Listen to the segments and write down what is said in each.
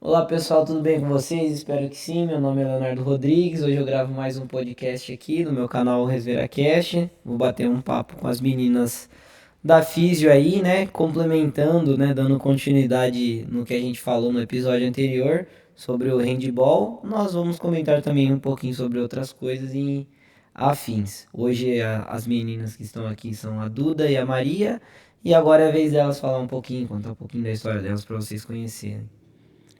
Olá pessoal, tudo bem com vocês? Espero que sim. Meu nome é Leonardo Rodrigues. Hoje eu gravo mais um podcast aqui no meu canal ResveraCast. Vou bater um papo com as meninas da Físio aí, né? Complementando, né? Dando continuidade no que a gente falou no episódio anterior sobre o handball. Nós vamos comentar também um pouquinho sobre outras coisas e afins. Hoje as meninas que estão aqui são a Duda e a Maria. E agora é a vez delas falar um pouquinho, contar um pouquinho da história delas para vocês conhecerem.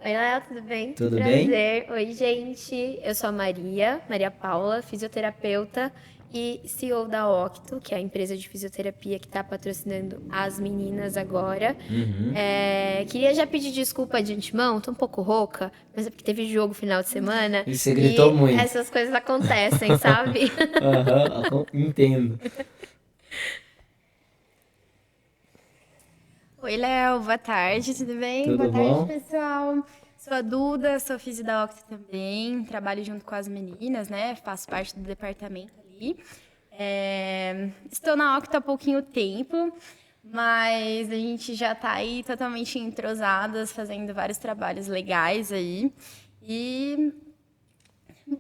Oi, Léo, tudo bem? Tudo bem? Prazer. Oi, gente. Eu sou a Maria Paula, fisioterapeuta e CEO da Octo, que é a empresa de fisioterapia que está patrocinando as meninas agora. Uhum. Queria já pedir desculpa de antemão, tô um pouco rouca, mas é porque teve jogo final de semana E você gritou e muito. essas coisas acontecem, sabe? Aham, entendo. Oi, Léo, boa tarde, tudo bem? Boa Tudo tarde, bom? pessoal. Sou a Duda, sou fisio da Octa também, trabalho junto com as meninas, né? Faço parte do departamento ali. Estou na Octa há pouquinho tempo, mas a gente já está aí totalmente entrosadas, fazendo vários trabalhos legais aí. E,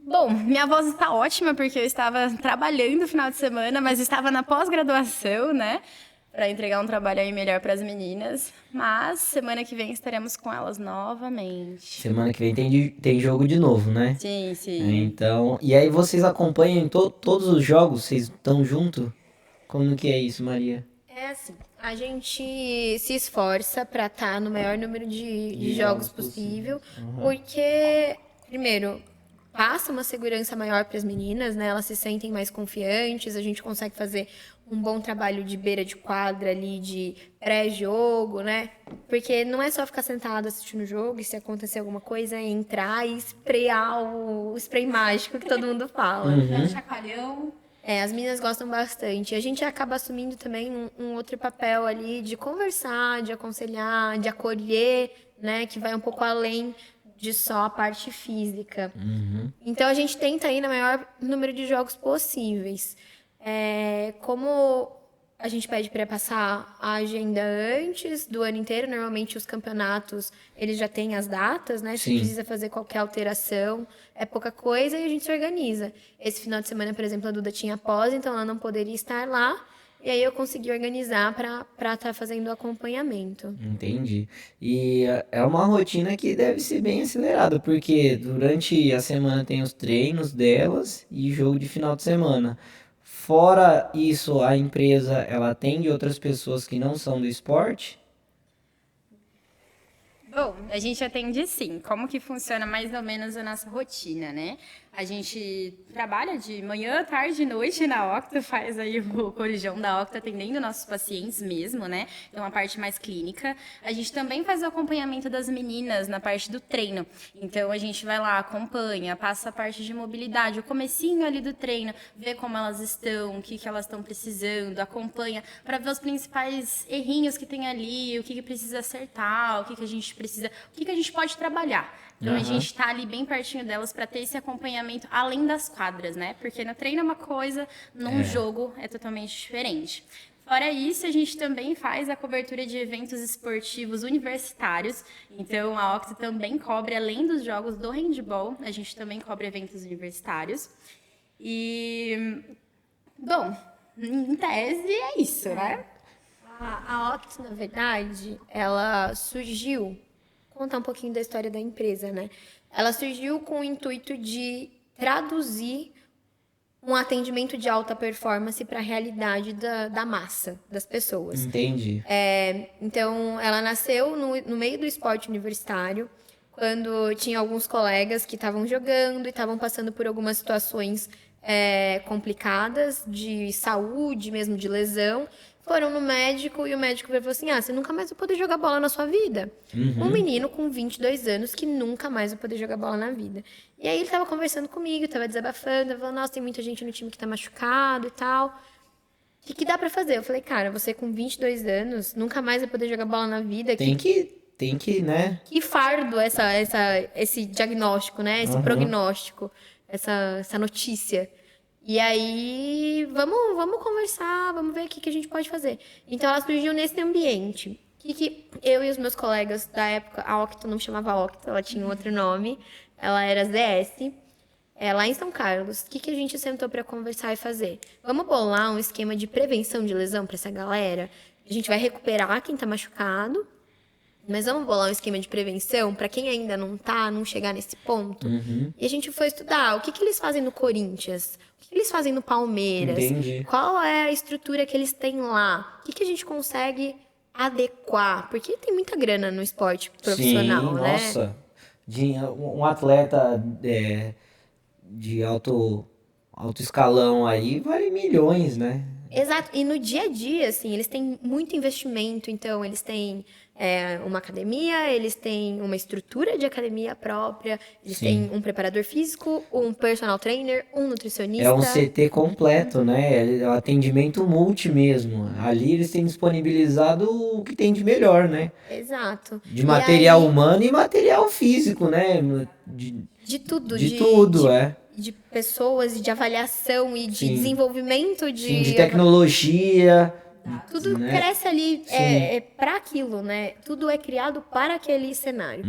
bom, minha voz está ótima porque eu estava trabalhando no final de semana, mas estava na pós-graduação, né? Para entregar um trabalho aí melhor para as meninas. Mas semana que vem estaremos com elas novamente. Semana que vem tem jogo de novo, né? Sim, É, sim. então, e aí vocês acompanham todos os jogos? Vocês estão junto? Como que é isso, Maria? É assim, a gente se esforça para estar no maior número de De jogos jogos possível, possíveis. Aham. porque, primeiro, passa uma segurança maior para as meninas, né? Elas se sentem mais confiantes, a gente consegue fazer um bom trabalho de beira de quadra ali, de pré-jogo, né? Porque não é só ficar sentado assistindo o jogo e se acontecer alguma coisa, é entrar e sprayar o spray mágico que todo mundo fala. Dá um Uhum. chacoalhão. As meninas gostam bastante. A gente acaba assumindo também um outro papel ali de conversar, de aconselhar, de acolher, né? Que vai um pouco além de só a parte física. Uhum. Então a gente tenta ir no maior número de jogos possíveis. Como a gente pede para passar a agenda antes do ano inteiro, normalmente os campeonatos eles já têm as datas, né? Se Sim. precisa fazer qualquer alteração, é pouca coisa e a gente se organiza. Esse final de semana, por exemplo, a Duda tinha pós, então ela não poderia estar lá. E aí eu consegui organizar para estar fazendo o acompanhamento. Entendi. E é uma rotina que deve ser bem acelerada, porque durante a semana tem os treinos delas e jogo de final de semana. Fora isso, a empresa ela atende outras pessoas que não são do esporte? Bom, a gente atende sim. Como que funciona mais ou menos a nossa rotina, né? A gente trabalha de manhã, tarde e noite na Octa, faz aí o corujão da Octa atendendo nossos pacientes mesmo, né? Então, a parte mais clínica. A gente também faz o acompanhamento das meninas na parte do treino. Então, a gente vai lá, acompanha, passa a parte de mobilidade, o comecinho ali do treino, vê como elas estão, o que que elas estão precisando, acompanha para ver os principais errinhos que tem ali, o que que precisa acertar, o que que a gente precisa, o que que a gente pode trabalhar. Então a Aham. gente tá ali bem pertinho delas para ter esse acompanhamento além das quadras, né? Porque no treino é uma coisa, num É. jogo é totalmente diferente. Fora isso, a gente também faz a cobertura de eventos esportivos universitários. Então, a Octa também cobre, além dos jogos do handball, a gente também cobre eventos universitários. E, bom, em tese é isso, né? A Oct, na verdade, ela surgiu. Contar um pouquinho da história da empresa, né? Ela surgiu com o intuito de traduzir um atendimento de alta performance para a realidade da massa, das pessoas. Entendi. Então, ela nasceu no meio do esporte universitário, quando tinha alguns colegas que estavam jogando e estavam passando por algumas situações complicadas de saúde, mesmo de lesão. Foram no médico e o médico falou assim: você nunca mais vai poder jogar bola na sua vida. Um Uhum. menino com 22 anos que nunca mais vai poder jogar bola na vida. E aí ele tava conversando comigo, tava desabafando, falou: nossa, tem muita gente no time que tá machucado e tal. O que dá pra fazer? Eu falei, cara, você com 22 anos, nunca mais vai poder jogar bola na vida. Né? Que fardo esse diagnóstico, né? Esse Aham. prognóstico, essa notícia. E aí, vamos conversar, vamos ver o que a gente pode fazer. Então, ela surgiu nesse ambiente. Que eu e os meus colegas da época, a Octo não chamava Octo, ela tinha um outro nome, ela era ZS, lá em São Carlos. O que a gente sentou para conversar e fazer? Vamos bolar um esquema de prevenção de lesão para essa galera? A gente vai recuperar quem tá machucado, mas vamos bolar um esquema de prevenção para quem ainda não chegar nesse ponto. E a gente foi estudar o que eles fazem no Corinthians, o que eles fazem no Palmeiras, Entendi. qual é a estrutura que eles têm lá, o que a gente consegue adequar, porque tem muita grana no esporte profissional, Sim, né? nossa. Um atleta de alto escalão aí vale milhões, né? Exato, e no dia a dia, assim, eles têm muito investimento, então eles têm uma academia, eles têm uma estrutura de academia própria, eles têm um preparador físico, um personal trainer, um nutricionista. É um CT completo, né? É um atendimento multi mesmo. Ali eles têm disponibilizado o que tem de melhor, né? Exato. De material aí, humano e material físico, né? De, de tudo, de tudo, de pessoas, e de avaliação e de Sim. desenvolvimento Sim, de tecnologia. Tudo né? cresce ali para aquilo, né? Tudo é criado para aquele cenário.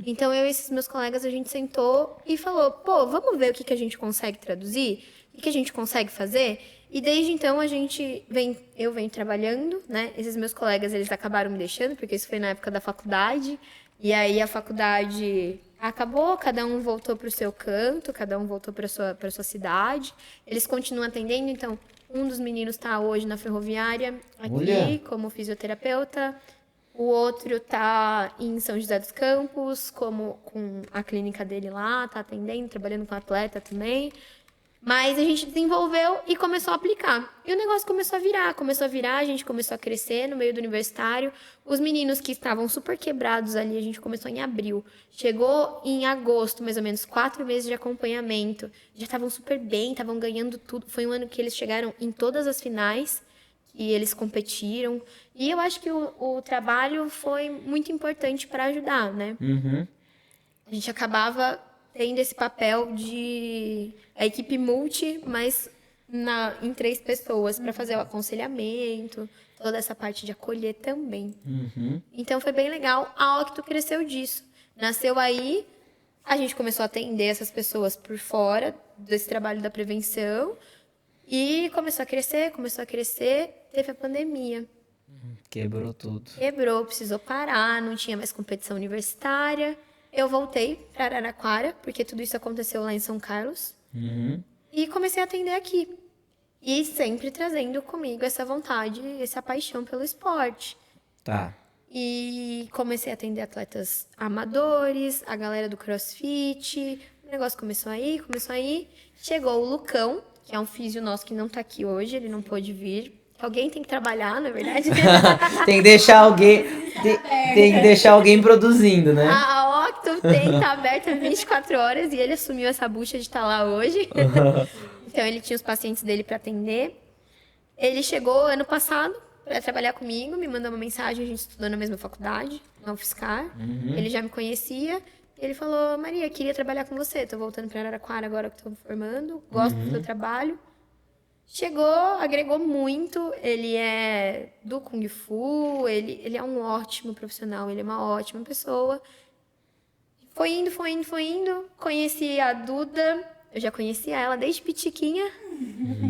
Então, eu e esses meus colegas, a gente sentou e falou, pô, vamos ver o que a gente consegue traduzir? O que a gente consegue fazer? E desde então, eu venho trabalhando, né? Esses meus colegas, eles acabaram me deixando, porque isso foi na época da faculdade. E aí, a faculdade acabou, cada um voltou para o seu canto, cada um voltou para sua cidade. Eles continuam atendendo, então... Um dos meninos está hoje na Ferroviária, aqui, Olha. como fisioterapeuta. O outro está em São José dos Campos, com a clínica dele lá, está atendendo, trabalhando com atleta também. Mas a gente desenvolveu e começou a aplicar. E o negócio começou a virar, a gente começou a crescer no meio do universitário. Os meninos que estavam super quebrados ali, a gente começou em abril. Chegou em agosto, mais ou menos, 4 meses de acompanhamento. Já estavam super bem, estavam ganhando tudo. Foi um ano que eles chegaram em todas as finais, que eles competiram. E eu acho que o trabalho foi muito importante para ajudar, né? A gente acabava tendo esse papel de a equipe multi, mas em 3 pessoas, para fazer o aconselhamento, toda essa parte de acolher também. Então foi bem legal. A Octo cresceu disso. Nasceu aí, a gente começou a atender essas pessoas por fora desse trabalho da prevenção e começou a crescer, teve a pandemia. Quebrou tudo. Quebrou, precisou parar, não tinha mais competição universitária. Eu voltei para Araraquara, porque tudo isso aconteceu lá em São Carlos. E comecei a atender aqui. E sempre trazendo comigo essa vontade, essa paixão pelo esporte. Tá. E comecei a atender atletas amadores, a galera do CrossFit. O negócio começou aí. Chegou o Lucão, que é um físio nosso que não tá aqui hoje, ele não pôde vir. Alguém tem que trabalhar, na verdade. Tem que deixar alguém. Tem que deixar alguém produzindo, né? A Octo tá aberta 24 horas e ele assumiu essa bucha de estar lá hoje. Então ele tinha os pacientes dele para atender. Ele chegou ano passado para trabalhar comigo, me mandou uma mensagem, a gente estudou na mesma faculdade, na UFSCar. Ele já me conhecia. Ele falou, Maria, queria trabalhar com você. Tô voltando para Araraquara agora que estou me formando. Gosto do seu trabalho. Chegou, agregou muito, ele é do Kung Fu, ele é um ótimo profissional, ele é uma ótima pessoa. Foi indo, conheci a Duda, eu já conhecia ela desde pitiquinha.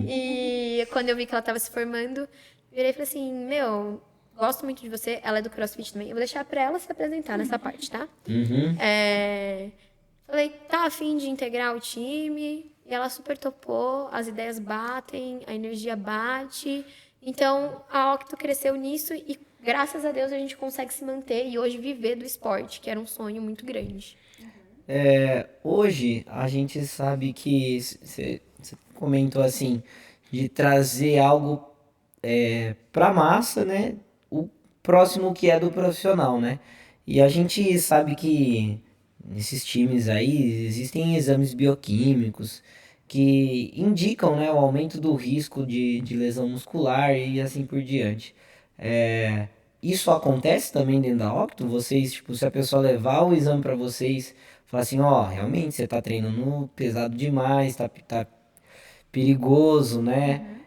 E quando eu vi que ela estava se formando, virei e falei assim, gosto muito de você, ela é do CrossFit também, eu vou deixar pra ela se apresentar nessa parte, tá? Falei, tá a fim de integrar o time... E ela super topou, as ideias batem, a energia bate. Então, a Octo cresceu nisso e, graças a Deus, a gente consegue se manter e hoje viver do esporte, que era um sonho muito grande. Hoje, a gente sabe que você comentou assim, de trazer algo pra massa, né? O próximo que é do profissional, né? E a gente sabe que nesses times aí existem exames bioquímicos que indicam, né, o aumento do risco de lesão muscular e assim por diante. Isso acontece também dentro da Octo? Vocês, tipo, se a pessoa levar o exame para vocês, falar assim, ó, realmente você tá treinando pesado demais, tá perigoso, né?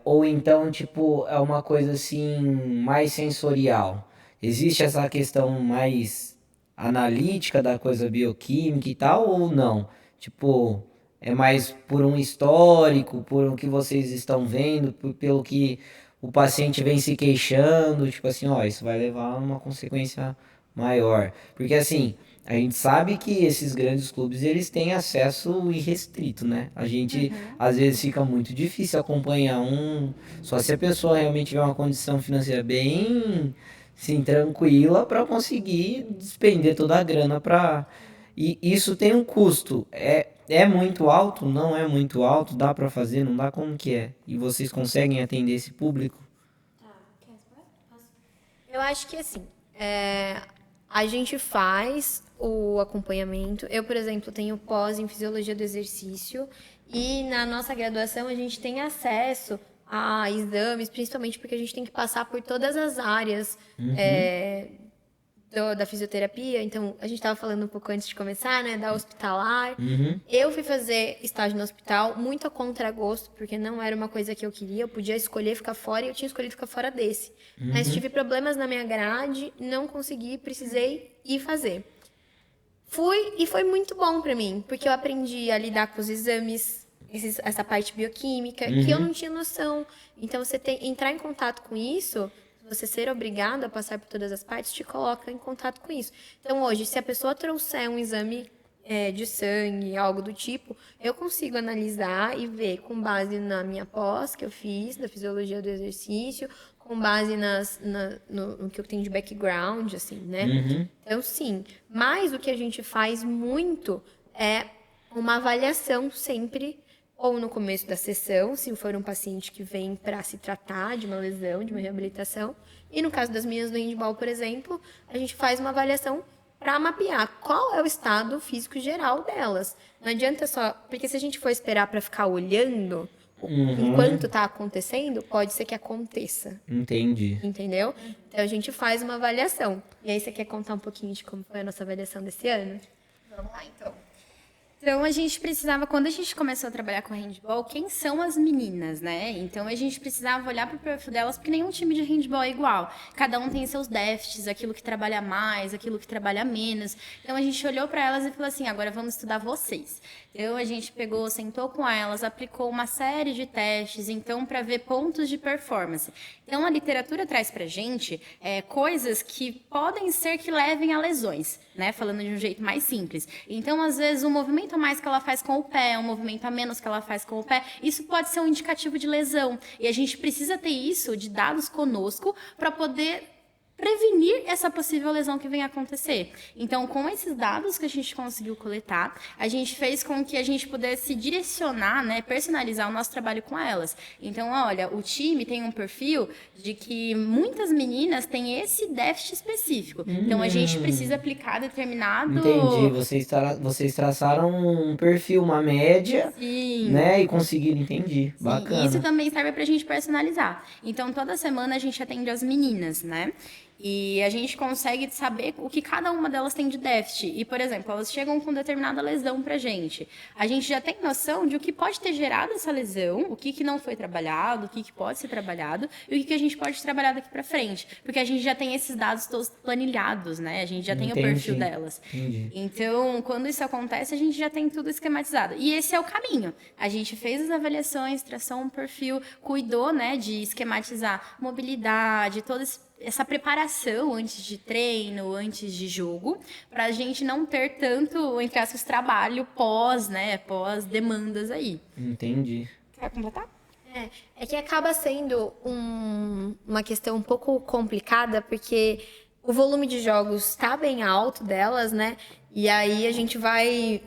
Ou então, tipo, é uma coisa assim, mais sensorial. existe essa questão mais analítica da coisa bioquímica e tal, ou não? Tipo, é mais por um histórico, por o que vocês estão vendo, pelo que o paciente vem se queixando, tipo assim, ó, isso vai levar a uma consequência maior. Porque assim, a gente sabe que esses grandes clubes, eles têm acesso irrestrito, né? A gente, às vezes, fica muito difícil acompanhar um... Só se a pessoa realmente tiver uma condição financeira bem, sim, tranquila para conseguir despender toda a grana para... E isso tem um custo. É muito alto? Não é muito alto? Dá para fazer? Não dá? Como que é? E vocês conseguem atender esse público? Eu acho que assim, a gente faz o acompanhamento. Eu, por exemplo, tenho pós em fisiologia do exercício e na nossa graduação a gente tem acesso a exames, principalmente porque a gente tem que passar por todas as áreas da fisioterapia. Então, a gente estava falando um pouco antes de começar, né, da hospitalar. Eu fui fazer estágio no hospital, muito a contragosto, porque não era uma coisa que eu queria. Eu podia escolher ficar fora e eu tinha escolhido ficar fora desse. Mas tive problemas na minha grade, não consegui, precisei ir fazer. Fui e foi muito bom para mim, porque eu aprendi a lidar com os exames, essa parte bioquímica, que eu não tinha noção. Então, entrar em contato com isso, você ser obrigado a passar por todas as partes, te coloca em contato com isso. Então, hoje, se a pessoa trouxer um exame de sangue, algo do tipo, eu consigo analisar e ver com base na minha pós que eu fiz, da fisiologia do exercício, com base no que eu tenho de background, assim, né? Então, sim. Mas o que a gente faz muito é uma avaliação sempre, ou no começo da sessão, se for um paciente que vem para se tratar de uma lesão, de uma reabilitação. E no caso das meninas do handball, por exemplo, a gente faz uma avaliação para mapear qual é o estado físico geral delas. Não adianta só... Porque se a gente for esperar para ficar olhando enquanto está acontecendo, pode ser que aconteça. Entendi. Entendeu? Então, a gente faz uma avaliação. E aí, você quer contar um pouquinho de como foi a nossa avaliação desse ano? Vamos lá, então. Então, a gente precisava, quando a gente começou a trabalhar com handball, quem são as meninas, né? Então, a gente precisava olhar para o perfil delas, porque nenhum time de handball é igual. Cada um tem seus déficits, aquilo que trabalha mais, aquilo que trabalha menos. Então, a gente olhou para elas e falou assim, agora vamos estudar vocês. Então, a gente pegou, sentou com elas, aplicou uma série de testes, então, para ver pontos de performance. Então, a literatura traz para a gente coisas que podem ser que levem a lesões, né? Falando de um jeito mais simples. Então, às vezes, um movimento a mais que ela faz com o pé, um movimento a menos que ela faz com o pé, isso pode ser um indicativo de lesão. E a gente precisa ter isso de dados conosco para poder prevenir essa possível lesão que venha a acontecer. Então, com esses dados que a gente conseguiu coletar, a gente fez com que a gente pudesse direcionar, né, personalizar o nosso trabalho com elas. Então, olha, o time tem um perfil de que muitas meninas têm esse déficit específico. Então, a gente precisa aplicar determinado... Entendi. Vocês traçaram um perfil, uma média, Sim. né? E conseguiram, entendi. Sim, Bacana. e isso também serve para a gente personalizar. Então, toda semana a gente atende as meninas, né? E a gente consegue saber o que cada uma delas tem de déficit. E, por exemplo, elas chegam com determinada lesão pra gente. A gente já tem noção de o que pode ter gerado essa lesão, o que não foi trabalhado, o que pode ser trabalhado e o que a gente pode trabalhar daqui pra frente. Porque a gente já tem esses dados todos planilhados, né? A gente já tem o perfil delas. Entendi. Então, quando isso acontece, a gente já tem tudo esquematizado. E esse é o caminho. A gente fez as avaliações, traçou um perfil, cuidou, né, de esquematizar mobilidade, toda essa preparação antes de treino, antes de jogo, para a gente não ter tanto, entre aspas, trabalho pós, né, pós demandas aí. Entendi. Quer completar? É que acaba sendo uma questão um pouco complicada, porque o volume de jogos está bem alto delas, né? E aí a gente vai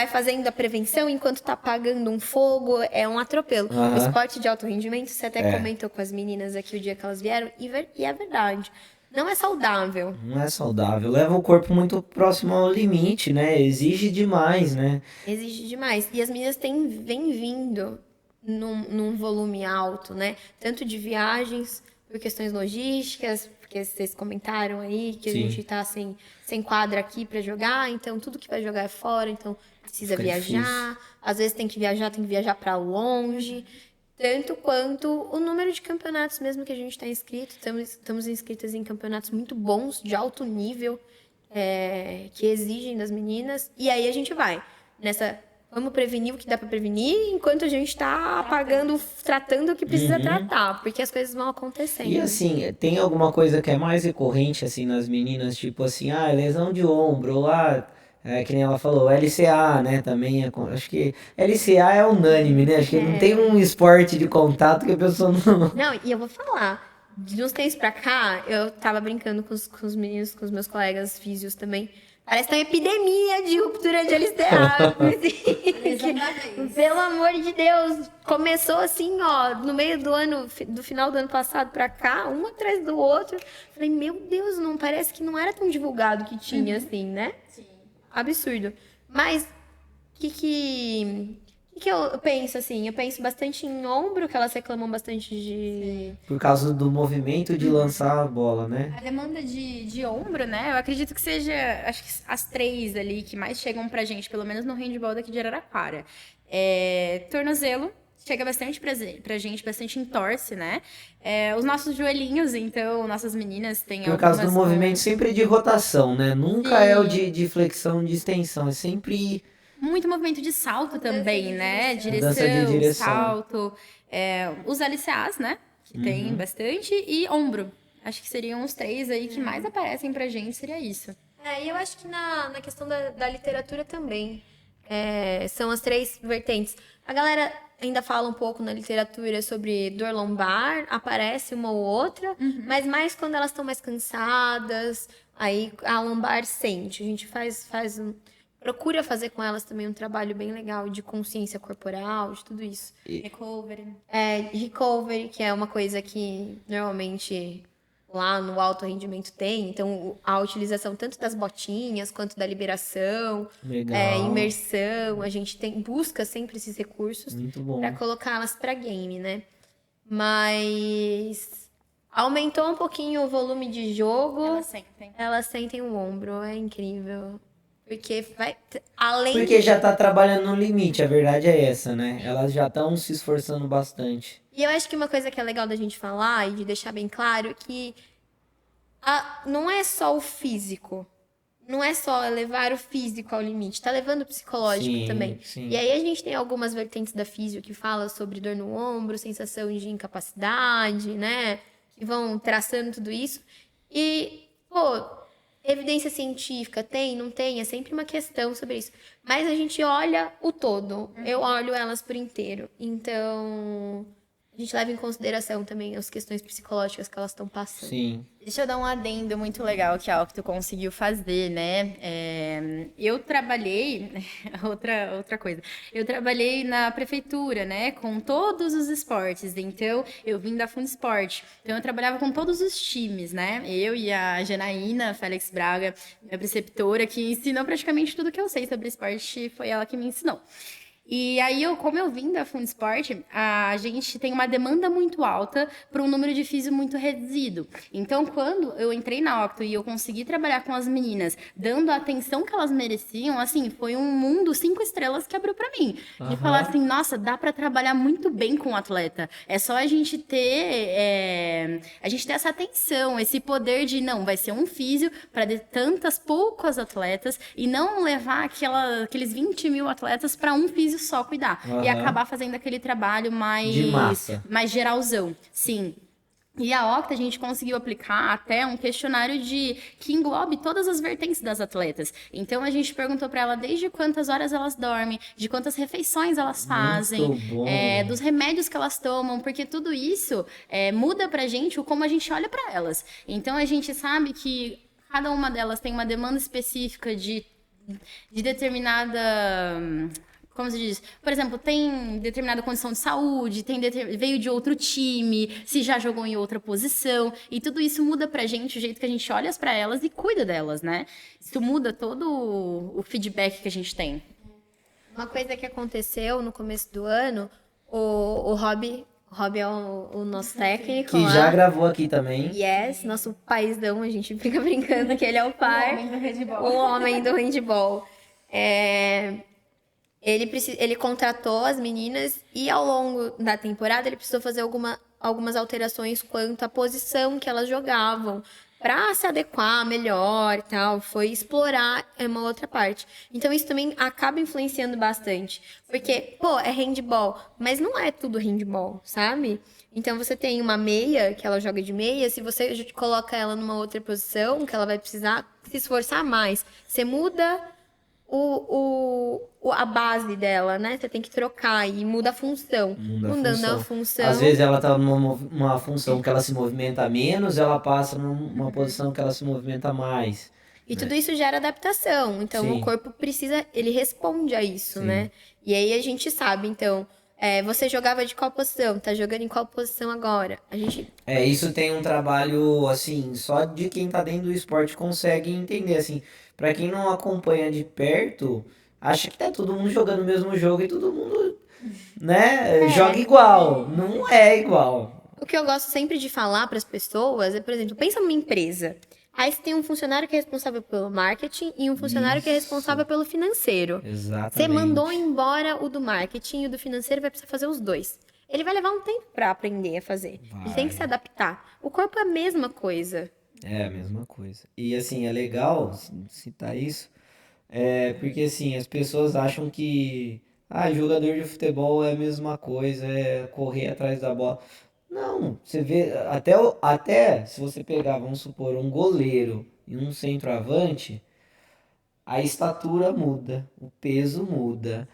fazendo a prevenção enquanto tá apagando um fogo, é um atropelo. O esporte de alto rendimento, você até comentou com as meninas aqui o dia que elas vieram, e é verdade. Não é saudável. Não é saudável. Leva o corpo muito próximo ao limite, né? Exige demais, né? Exige demais. E as meninas vêm vindo num volume alto, né? Tanto de viagens, por questões logísticas, porque vocês comentaram aí que a gente tá sem quadra aqui para jogar, então tudo que vai jogar é fora, então precisa viajar. Às vezes tem que viajar para longe. tanto quanto o número de campeonatos mesmo que a gente está inscrito. Estamos inscritas em campeonatos muito bons, de alto nível, que exigem das meninas. E aí a gente vai nessa... Vamos prevenir o que dá para prevenir, enquanto a gente está tratando o que precisa tratar, porque as coisas vão acontecendo. E assim, tem alguma coisa que é mais recorrente assim nas meninas, tipo assim, lesão de ombro, ou que nem ela falou, LCA, né, também, acho que LCA é unânime, né, acho que não tem um esporte de contato que a pessoa não... Não, e eu vou falar, de uns tempos pra cá, eu tava brincando com os meninos, com os meus colegas físios também, parece que tem uma epidemia de ruptura de LCA. Assim, pelo amor de Deus. Começou assim, ó, no meio do ano, do final do ano passado pra cá, um atrás do outro. Falei, meu Deus, não parece que não era tão divulgado que tinha, assim, né? Sim. Absurdo. Mas, o que eu penso, assim? Eu penso bastante em ombro, que elas reclamam bastante de... Por causa do movimento de lançar a bola, né? A demanda de ombro, né? Eu acredito que seja, acho que as 3 ali que mais chegam pra gente, pelo menos no handball daqui de Araraquara. Tornozelo, chega bastante pra gente, bastante entorse, né? Os nossos joelhinhos, então, nossas meninas têm Por causa do movimento sempre de rotação, né? Nunca é o de flexão, de extensão, é sempre... Muito movimento de salto também, né? Mudança de direção. Salto. Os LCAs, né? Que tem bastante. E ombro. Acho que seriam os 3 aí que mais aparecem pra gente, seria isso. E eu acho que na questão da literatura também. São as 3 vertentes. A galera ainda fala um pouco na literatura sobre dor lombar, aparece uma ou outra, mas mais quando elas estão mais cansadas, aí a lombar sente. A gente procura fazer com elas também um trabalho bem legal de consciência corporal, de tudo isso. Recovery. Recovery, que é uma coisa que normalmente lá no alto rendimento tem. Então, a utilização tanto das botinhas quanto da liberação, imersão. A gente busca sempre esses recursos para colocá-las para game, né? Mas aumentou um pouquinho o volume de jogo. Elas sentem o ombro, é incrível. Porque Porque já tá trabalhando no limite, a verdade é essa, né? Elas já estão se esforçando bastante. E eu acho que uma coisa que é legal da gente falar e de deixar bem claro é que não é só o físico. Não é só levar o físico ao limite, tá levando o psicológico também. Sim. E aí a gente tem algumas vertentes da físio que falam sobre dor no ombro, sensação de incapacidade, né? Que vão traçando tudo isso. E, evidência científica tem, não tem? É sempre uma questão sobre isso. Mas a gente olha o todo. Eu olho elas por inteiro. Então, a gente leva em consideração também as questões psicológicas que elas estão passando. Sim. Deixa eu dar um adendo muito legal que a Octo conseguiu fazer, né? Eu trabalhei... outra coisa. Eu trabalhei na prefeitura, né? Com todos os esportes. Então, eu vim da Fundesporte. Então, eu trabalhava com todos os times, né? Eu e a Janaína Félix Braga, minha preceptora, que ensinou praticamente tudo que eu sei sobre esporte. Foi ela que me ensinou. E aí, como eu vim da Fundesporte, a gente tem uma demanda muito alta para um número de físio muito reduzido. Então, quando eu entrei na Octo e eu consegui trabalhar com as meninas, dando a atenção que elas mereciam, assim, foi um mundo 5 estrelas que abriu para mim. De falar assim, nossa, dá para trabalhar muito bem com o atleta. É só a gente ter essa atenção, esse poder de, não, vai ser um físio para tantas poucas atletas e não levar aqueles 20 mil atletas para um físio só cuidar. E acabar fazendo aquele trabalho mais geralzão. Sim. E a Octa, a gente conseguiu aplicar até um questionário que englobe todas as vertentes das atletas. Então, a gente perguntou para ela desde quantas horas elas dormem, de quantas refeições elas fazem, dos remédios que elas tomam, porque tudo isso muda pra gente como a gente olha para elas. Então, a gente sabe que cada uma delas tem uma demanda específica de determinada... Como se diz? Por exemplo, tem determinada condição de saúde, veio de outro time, se já jogou em outra posição. E tudo isso muda pra gente, o jeito que a gente olha pra elas e cuida delas, né? Isso muda todo o feedback que a gente tem. Uma coisa que aconteceu no começo do ano, o Rob é o nosso técnico. Que já gravou aqui também. Yes, nosso paizão, a gente fica brincando que ele é o pai. O homem do handball. Ele contratou as meninas e ao longo da temporada ele precisou fazer algumas alterações quanto à posição que elas jogavam para se adequar melhor e tal. Foi explorar uma outra parte. Então isso também acaba influenciando bastante. Porque, pô, é handball, mas não é tudo handball, sabe? Então você tem uma meia, que ela joga de meia, se você coloca ela numa outra posição, que ela vai precisar se esforçar mais, você muda a base dela, né? Você tem que trocar e muda a função. Muda a Mudando a função. Às função. vezes ela tá numa função que ela se movimenta menos, ela passa numa posição que ela se movimenta mais. E Né? tudo isso gera adaptação. Então, o Sim. corpo precisa, ele responde a isso, Sim. né? E aí a gente sabe, então, você jogava de qual posição? Tá jogando em qual posição agora? A gente. Isso tem um trabalho, assim, só de quem tá dentro do esporte consegue entender, assim. Pra quem não acompanha de perto, acha que tá todo mundo jogando o mesmo jogo e todo mundo, né, joga igual. Não é igual. O que eu gosto sempre de falar para as pessoas é, por exemplo, pensa numa empresa. Aí você tem um funcionário que é responsável pelo marketing e um funcionário que é Isso. responsável pelo financeiro. Você mandou Exatamente. embora o do marketing e o do financeiro, vai precisar fazer os dois. Ele vai levar um tempo para aprender a fazer. Ele tem que se Vai. adaptar. O corpo é a mesma coisa. É a mesma coisa. E assim, é legal citar isso, porque assim, as pessoas acham que jogador de futebol é a mesma coisa, é correr atrás da bola. Não, você vê, até se você pegar, vamos supor, um goleiro e um centroavante, a estatura muda, o peso muda,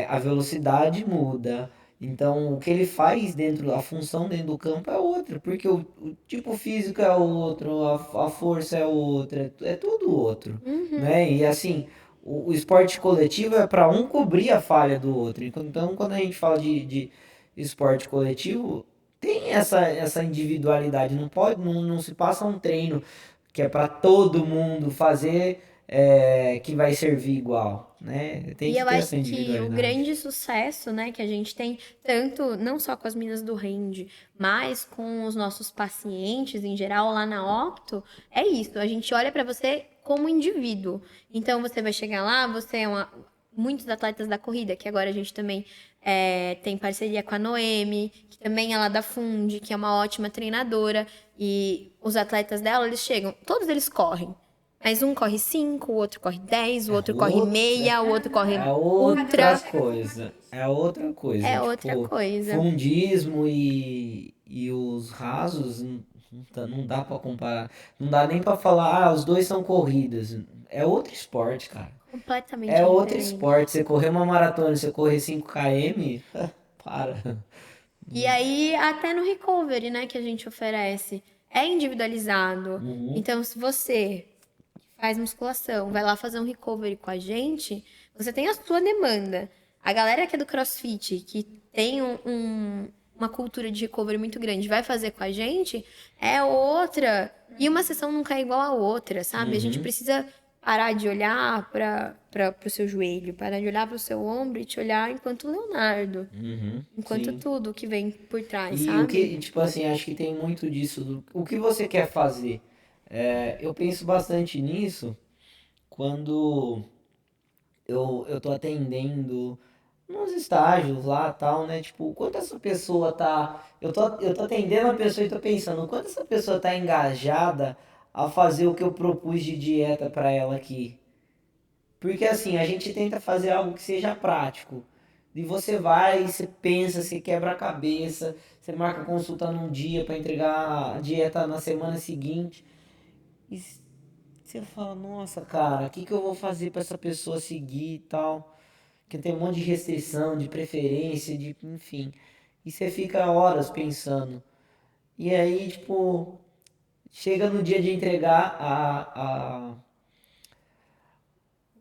a velocidade muda. Então, o que ele faz dentro, a função dentro do campo é outra, porque o tipo físico é outro, a força é outra, é tudo outro, né? E assim, o esporte coletivo é para um cobrir a falha do outro. Então, quando a gente fala de esporte coletivo, tem essa individualidade, não se passa um treino que é para todo mundo fazer que vai servir igual, né? Tem E que eu ter acho essa que o individualidade. grande sucesso, né, que a gente tem, tanto não só com as minas do Rende, mas com os nossos pacientes em geral lá na Octo, é isso. A gente olha para você como indivíduo. Então você vai chegar lá, você é muitos atletas da corrida, que agora a gente também tem parceria com a Noemi, que também é lá da Fundi, que é uma ótima treinadora. E os atletas dela, eles chegam, todos eles correm. Mas um corre 5, o outro corre 10, o É outro corre outra, meia, o outro corre é outra ultra. coisa. É outra coisa. É outra Tipo, coisa. fundismo e os rasos não dá pra comparar. Não dá nem pra falar, os dois são corridas. É outro esporte, cara. Completamente É outro diferente. esporte. Você correr uma maratona, você correr 5 km, para. E aí, até no recovery, né, que a gente oferece, é individualizado. Uhum. Então, se você faz musculação, vai lá fazer um recovery com a gente, você tem a sua demanda. A galera que é do CrossFit, que tem uma cultura de recovery muito grande, vai fazer com a gente, é outra. E uma sessão nunca é igual a outra, sabe? A gente Uhum. precisa parar de olhar para o seu joelho, parar de olhar para o seu ombro e te olhar enquanto Leonardo, Uhum. enquanto Sim. tudo que vem por trás, E o sabe? que, tipo assim, acho que tem muito disso. O que você quer fazer? Eu penso bastante nisso quando eu tô atendendo nos estágios lá tal, né? Tipo, quanto essa pessoa tá. Eu tô atendendo a pessoa e tô pensando, quanto essa pessoa tá engajada a fazer o que eu propus de dieta pra ela aqui. Porque assim, a gente tenta fazer algo que seja prático. E você vai, você pensa, você quebra a cabeça, você marca consulta num dia para entregar a dieta na semana seguinte. E você fala, nossa, cara, o que que eu vou fazer para essa pessoa seguir e tal? Que tem um monte de restrição, de preferência, enfim. E você fica horas pensando. E aí, tipo, chega no dia de entregar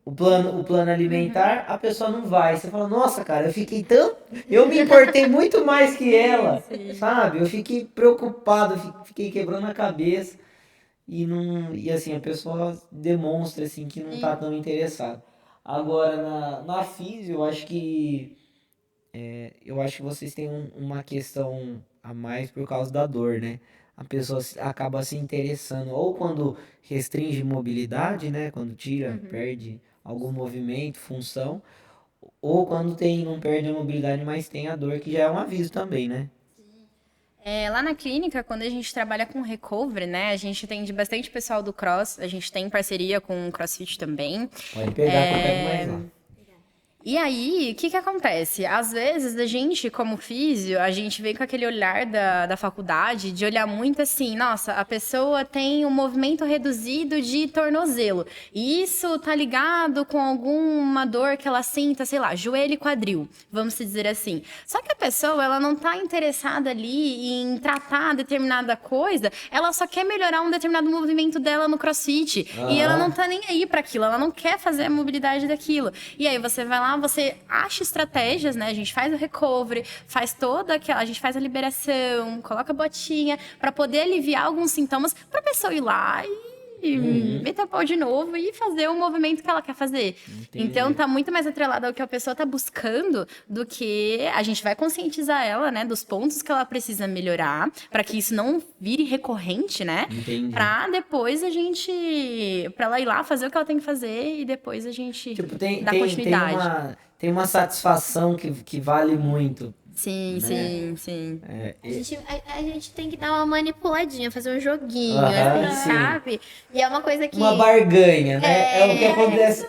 o plano alimentar, a pessoa não vai. Você fala, nossa, cara, eu fiquei tão. Eu me importei muito mais que ela, Sim. sabe? Eu fiquei preocupado, fiquei quebrando a cabeça. E assim, a pessoa demonstra assim que não tá tão interessada. Agora, na físio, eu acho que vocês têm uma questão a mais por causa da dor, né? A pessoa acaba se interessando ou quando restringe mobilidade, né? Quando tira, perde algum movimento, função, Ou quando tem, não perde a mobilidade, mas tem a dor, que já é um aviso também, né? Lá na clínica, quando a gente trabalha com recovery, né, a gente atende bastante pessoal do cross, a gente tem parceria com o CrossFit também. Pode pegar que eu pego mais lá. E aí, o que que acontece? Às vezes, a gente, como físio, a gente vem com aquele olhar da faculdade de olhar muito assim, nossa, a pessoa tem um movimento reduzido de tornozelo. E isso tá ligado com alguma dor que ela sinta, sei lá, joelho e quadril, vamos dizer assim. Só que a pessoa, ela não tá interessada ali em tratar determinada coisa, ela só quer melhorar um determinado movimento dela no CrossFit. E ela não tá nem aí para aquilo, ela não quer fazer a mobilidade daquilo. E aí você vai lá, você acha estratégias, né? A gente faz o recovery, faz toda aquela, a gente faz a liberação, coloca a botinha para poder aliviar alguns sintomas para a pessoa ir lá e meter o pau de novo e fazer o movimento que ela quer fazer. Entendi. Então tá muito mais atrelado ao que a pessoa tá buscando do que a gente vai conscientizar ela, né, dos pontos que ela precisa melhorar para que isso não vire recorrente, né? Entendi. Pra depois pra ela ir lá fazer o que ela tem que fazer e depois a gente Tipo, dar continuidade. tem uma satisfação que vale muito. Sim, né? sim. A gente tem que dar uma manipuladinha, fazer um joguinho, Aham, assim, sim. sabe? E é uma coisa que. Uma barganha, né? É o que acontece.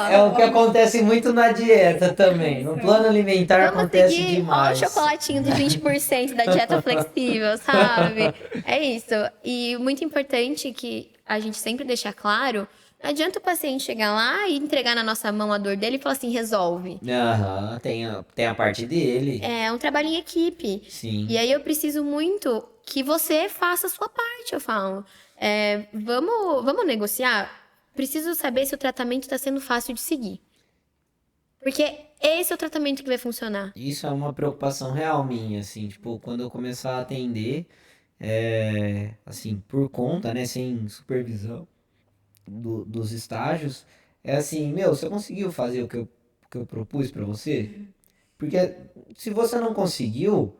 É o que acontece muito na dieta também. No plano alimentar Vamos acontece seguir, ó, o demais. chocolatinho dos 20% da dieta flexível, sabe? É isso. E muito importante que a gente sempre deixa claro, não adianta o paciente chegar lá e entregar na nossa mão a dor dele e falar assim, resolve. Aham, tem a parte dele. É um trabalho em equipe. Sim. E aí eu preciso muito que você faça a sua parte, eu falo. Vamos negociar? Preciso saber se o tratamento está sendo fácil de seguir. Porque esse é o tratamento que vai funcionar. Isso é uma preocupação real minha, assim, tipo, quando eu começar a atender, assim, por conta, né, sem supervisão dos estágios, é assim, meu, você conseguiu fazer o que eu propus pra você? Porque se você não conseguiu,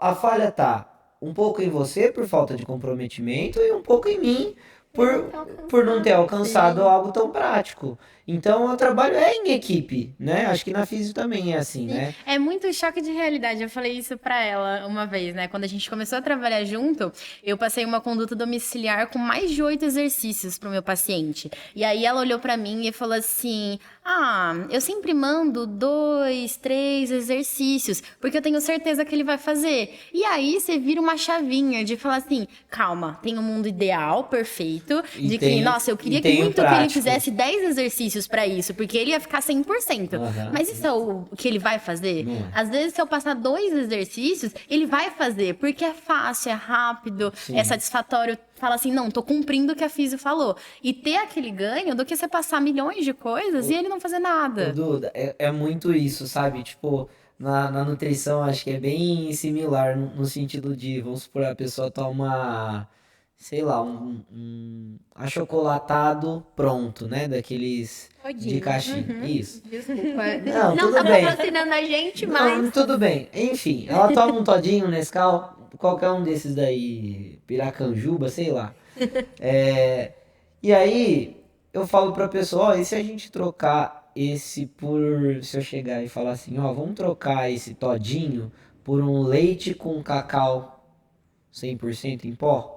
a falha tá um pouco em você por falta de comprometimento e um pouco em mim por não ter alcançado algo tão prático. Então, o trabalho é em equipe, né? Acho que na físio também é assim, né? É muito choque de realidade. Eu falei isso pra ela uma vez, né? Quando a gente começou a trabalhar junto, eu passei uma conduta domiciliar com mais de 8 exercícios pro meu paciente. E aí ela olhou pra mim e falou assim: eu sempre mando 2, 3 exercícios, porque eu tenho certeza que ele vai fazer. E aí você vira uma chavinha de falar assim: calma, tem um mundo ideal, perfeito, de que, nossa, eu queria muito que ele fizesse 10 exercícios pra isso, porque ele ia ficar 100%. Mas isso é o que ele vai fazer? Às vezes, se eu passar 2 exercícios, ele vai fazer, porque é fácil, é rápido, é satisfatório. Fala assim, não, tô cumprindo o que a físio falou. E ter aquele ganho do que você passar milhões de coisas e ele não fazer nada. Duda, é muito isso, sabe? Tipo, na nutrição acho que é bem similar no sentido de, vamos supor, a pessoa toma, sei lá, um achocolatado pronto, né? Daqueles de caixinha. Isso. Desculpa. Não, Não tudo tá bem. patrocinando a gente, Não, mas... tudo bem. Enfim, ela toma um todinho, um Nescau, qualquer um desses daí, Piracanjuba, sei lá. E aí, eu falo pra pessoa, ó, e se a gente trocar se eu chegar e falar assim, ó, vamos trocar esse todinho por um leite com cacau 100% em pó?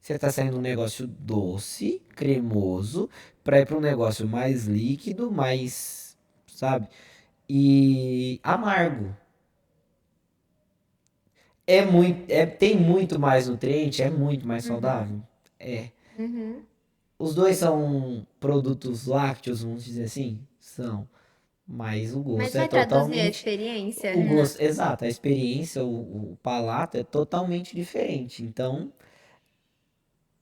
Você tá saindo um negócio doce, cremoso, pra ir pra um negócio mais líquido, mais, sabe? E amargo. Tem muito mais nutriente, é muito mais saudável. É. Os dois são produtos lácteos, vamos dizer assim? São. Mas o Mas gosto vai é traduzir a totalmente. experiência? O gosto, exato, a experiência, o palato é totalmente diferente. Então,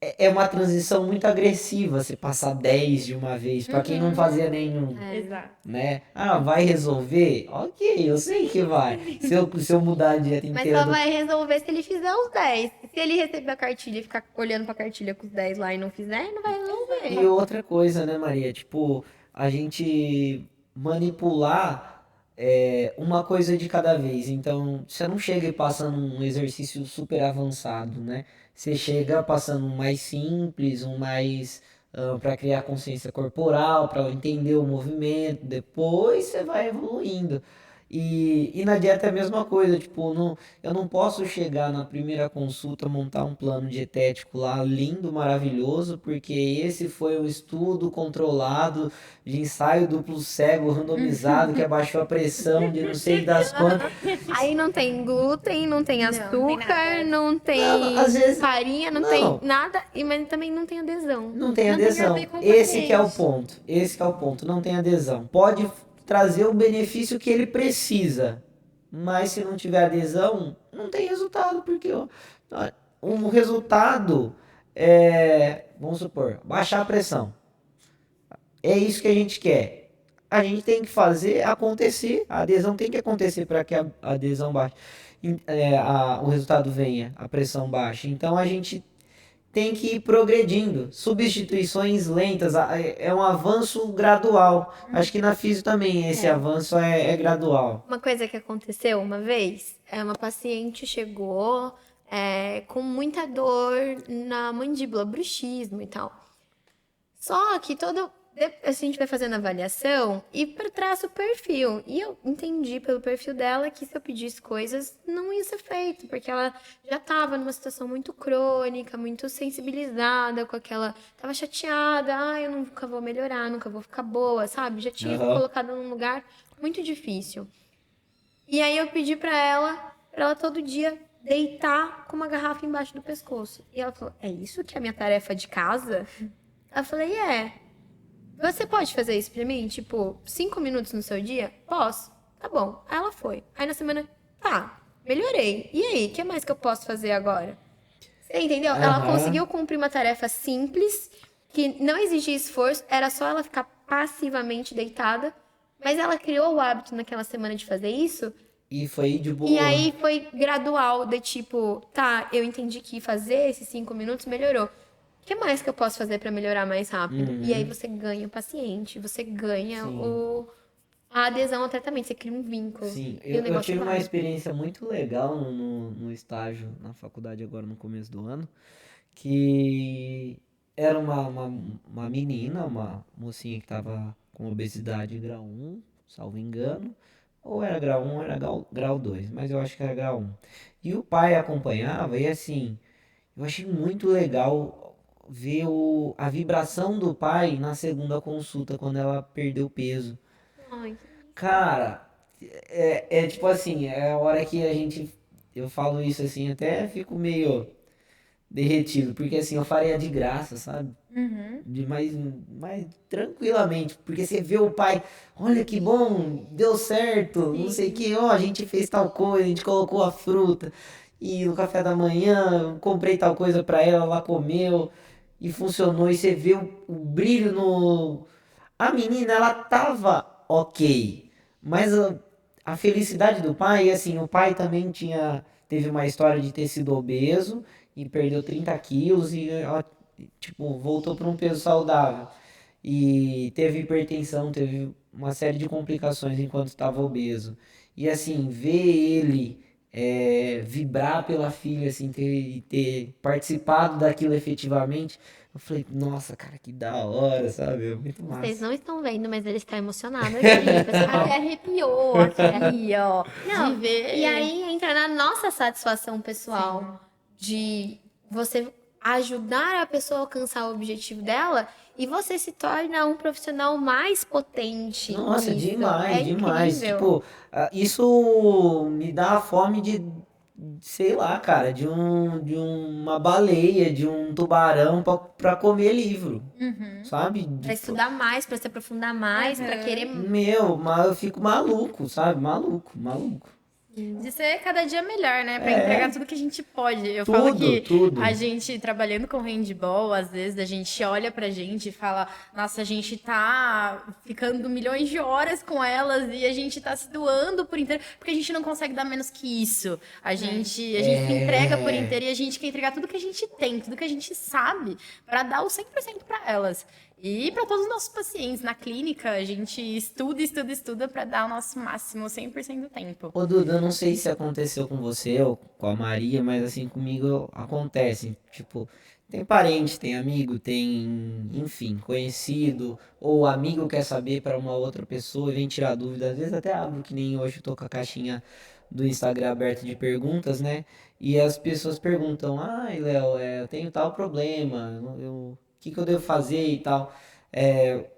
é uma transição muito agressiva você passar 10 de uma vez, pra quem não fazia nenhum, Exato. né? Vai resolver? Ok, eu sei que vai. Se eu mudar a dieta Mas inteira só vai resolver se ele fizer os 10. Se ele receber a cartilha e ficar olhando pra cartilha com os 10 lá e não fizer, não vai resolver. E outra coisa, né, Maria? Tipo, a gente manipular uma coisa de cada vez. Então, você não chega passando um exercício super avançado, né? Você chega passando um mais simples, um mais para criar consciência corporal, para entender o movimento, depois você vai evoluindo. E na dieta é a mesma coisa, tipo, eu não posso chegar na primeira consulta, montar um plano dietético lá, lindo, maravilhoso, porque esse foi um estudo controlado de ensaio duplo cego, randomizado, que abaixou a pressão de não sei das quantas. Aí não tem glúten, não tem tem açúcar, nada. não tem Não, às vezes- farinha, não não. tem nada, mas também não tem adesão. Não tem Não tem a adesão. ver com o Esse que é o paciente. ponto. Esse que é o ponto. Não tem adesão. Pode trazer o benefício que ele precisa, mas se não tiver adesão, não tem resultado, porque o resultado é, vamos supor, baixar a pressão. É isso que a gente quer. A gente tem que fazer acontecer. A adesão tem que acontecer para que a adesão baixe. O resultado venha, a pressão baixa. Então a gente tem que ir progredindo. Substituições lentas, é um avanço gradual. Acho que na físio também esse avanço é gradual. Uma coisa que aconteceu uma vez, uma paciente chegou com muita dor na mandíbula, bruxismo e tal. Só que a gente vai fazendo avaliação e traça o perfil. E eu entendi pelo perfil dela que se eu pedisse coisas, não ia ser feito, porque ela já estava numa situação muito crônica, muito sensibilizada com aquela. Tava chateada, eu nunca vou melhorar, nunca vou ficar boa, sabe? Já tinha colocado num lugar muito difícil. E aí eu pedi pra ela todo dia deitar com uma garrafa embaixo do pescoço. E ela falou: é isso que é a minha tarefa de casa? Eu falei: você pode fazer isso pra mim? Tipo, 5 minutos no seu dia? Posso. Tá bom. Aí ela foi. Aí na semana, tá, melhorei. E aí, o que mais que eu posso fazer agora? Você entendeu? Ela conseguiu cumprir uma tarefa simples, que não exigia esforço, era só ela ficar passivamente deitada, mas ela criou o hábito naquela semana de fazer isso. E foi de boa. E aí foi gradual, de tipo, tá, eu entendi que fazer esses 5 minutos melhorou. O que mais que eu posso fazer pra melhorar mais rápido? E aí você ganha o paciente, você ganha a adesão ao tratamento, você cria um vínculo. Sim, E o eu negócio tive uma vai. experiência muito legal no estágio na faculdade agora no começo do ano, que era uma menina, uma mocinha que estava com obesidade grau 1, salvo engano, ou era grau 1 ou era grau 2, mas eu acho que era grau 1. E o pai acompanhava e assim, eu achei muito legal ver a vibração do pai na segunda consulta, quando ela perdeu peso. Ai, Cara, é tipo assim, é a hora que eu falo isso assim, até fico meio derretido, porque assim, eu faria de graça, sabe? Mais tranquilamente, porque você vê o pai, olha que bom, deu certo, não sei o que, ó, a gente fez tal coisa, a gente colocou a fruta, e no café da manhã, eu comprei tal coisa pra ela, ela comeu, e funcionou, e você vê o brilho no... A menina, ela tava ok, mas a felicidade do pai, assim, o pai também teve uma história de ter sido obeso e perdeu 30 quilos e ela, tipo, voltou para um peso saudável. E teve hipertensão, teve uma série de complicações enquanto estava obeso. E assim, ver ele vibrar pela filha, assim, ter participado daquilo efetivamente, eu falei, nossa, cara, que da hora, sabe? É muito vocês massa. não estão vendo, mas ele está emocionado aqui. Pessoal, até arrepiou aqui, ó. Não, De ver. e aí entra na nossa satisfação pessoal de você ajudar a pessoa a alcançar o objetivo dela e você se torna um profissional mais potente Nossa, nisso. demais, É demais. incrível. Tipo, isso me dá a fome de, sei lá, cara, de uma baleia, de um tubarão pra comer livro, sabe? Pra estudar mais, pra se aprofundar mais, pra querer. Meu, mas eu fico maluco, sabe? Maluco, maluco. De ser cada dia melhor, né? Pra É. entregar tudo que a gente pode. Eu falo Tudo, que tudo. a gente, trabalhando com handball, às vezes a gente olha pra gente e fala: nossa, a gente tá ficando milhões de horas com elas e a gente tá se doando por inteiro, porque a gente não consegue dar menos que isso. A gente se entrega por inteiro e a gente quer entregar tudo que a gente tem, tudo que a gente sabe, pra dar o 100% pra elas. E para todos os nossos pacientes na clínica, a gente estuda para dar o nosso máximo 100% do tempo. Ô, Duda, eu não sei se aconteceu com você ou com a Maria, mas assim, comigo acontece. Tipo, Tem parente, tem amigo, tem, enfim, conhecido, ou amigo quer saber para uma outra pessoa e vem tirar dúvida. Às vezes até abro, que nem hoje eu tô com a caixinha do Instagram aberta de perguntas, né? E as pessoas perguntam, ai, Léo, eu tenho tal problema, o que que eu devo fazer e tal.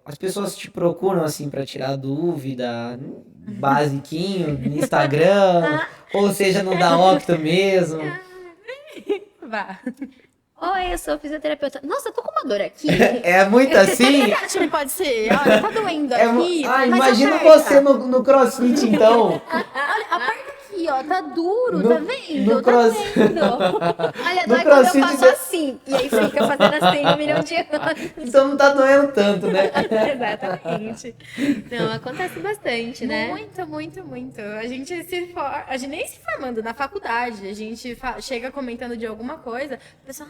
As pessoas te procuram assim para tirar dúvida, basiquinho, no Instagram, ou seja, no da Octo mesmo. Vá. Oi, eu sou fisioterapeuta. Nossa, eu tô com uma dor aqui. É muito assim? Você acha que pode ser? Olha, tá doendo aqui. Mas Imagina aperta. você no CrossFit, então. Olha, aperta aqui, ó. Tá duro, No- tá vendo? no Tá cross- vendo? Olha, No dói quando eu CrossFit faço você- assim. E aí fica fazendo assim 1 milhão de anos. Então não tá doendo tanto, né? Exatamente. Não, acontece bastante, né? Muito, muito, muito. A gente nem se formando na faculdade, a gente chega comentando de alguma coisa, a pessoa,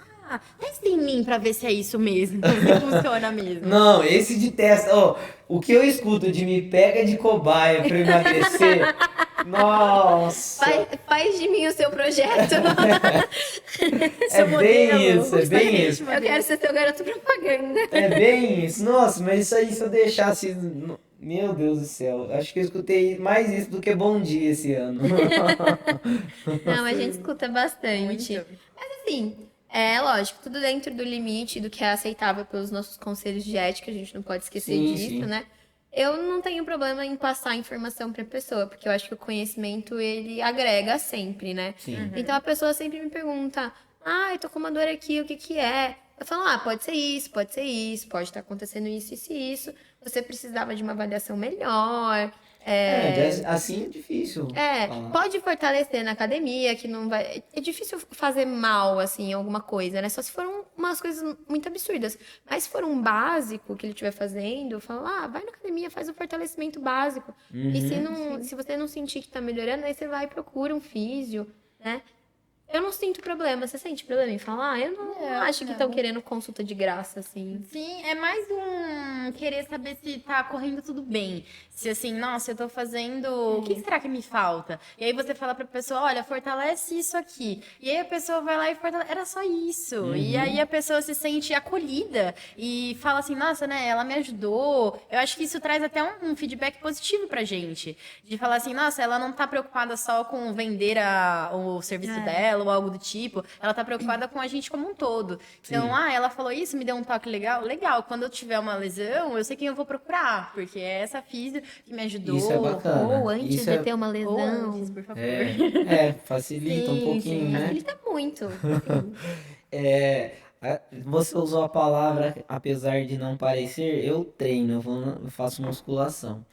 testa em mim pra ver se é isso mesmo, se funciona mesmo. Não, esse de testa. Ó, o que eu escuto de me pega de cobaia pra emagrecer. Nossa. Faz de mim o seu projeto. É bem isso, é bem isso. Eu quero ser seu garoto propaganda. É bem isso. Nossa, mas isso aí se eu deixasse. Meu Deus do céu. Acho que eu escutei mais isso do que bom dia esse ano. Não, a gente escuta bastante. Muito. Mas assim, é lógico, tudo dentro do limite do que é aceitável pelos nossos conselhos de ética, a gente não pode esquecer Sim, disso, sim. né? Eu não tenho problema em passar informação pra pessoa, porque eu acho que o conhecimento, ele agrega sempre, né? Sim. Então a pessoa sempre me pergunta, eu tô com uma dor aqui, o que que é? Eu falo, pode ser isso, pode ser isso, pode estar acontecendo isso, isso e isso. Você precisava de uma avaliação melhor. Assim é difícil. falar. Pode fortalecer na academia, que não vai. É difícil fazer mal, assim, alguma coisa, né? Só se for umas coisas muito absurdas. Mas se for um básico que ele estiver fazendo, eu falo, vai na academia, faz o fortalecimento básico. E se você não sentir que tá melhorando, aí você vai e procura um físio, né? Eu não sinto problema. Você sente problema em falar? Eu não acho que estão querendo consulta de graça, assim. Sim, é mais um querer saber se tá correndo tudo bem. Se assim, nossa, eu tô fazendo. O que será que me falta? E aí você fala pra pessoa, olha, fortalece isso aqui. E aí a pessoa vai lá e fortalece. Era só isso. E aí a pessoa se sente acolhida e fala assim, nossa, né, ela me ajudou. Eu acho que isso traz até um feedback positivo pra gente. De falar assim, nossa, ela não tá preocupada só com vender o serviço dela ou algo do tipo. Ela tá preocupada com a gente como um todo. Então, Sim. ela falou isso, me deu um toque legal. Legal, quando eu tiver uma lesão, eu sei quem eu vou procurar, porque é essa físio que me ajudou. Isso é bacana. Ou antes Isso de é- ter uma Ou lesão. antes, por favor. Facilita um Sim, pouquinho, sim. né? Facilita muito. Você usou a palavra, apesar de não parecer, eu treino, eu faço musculação.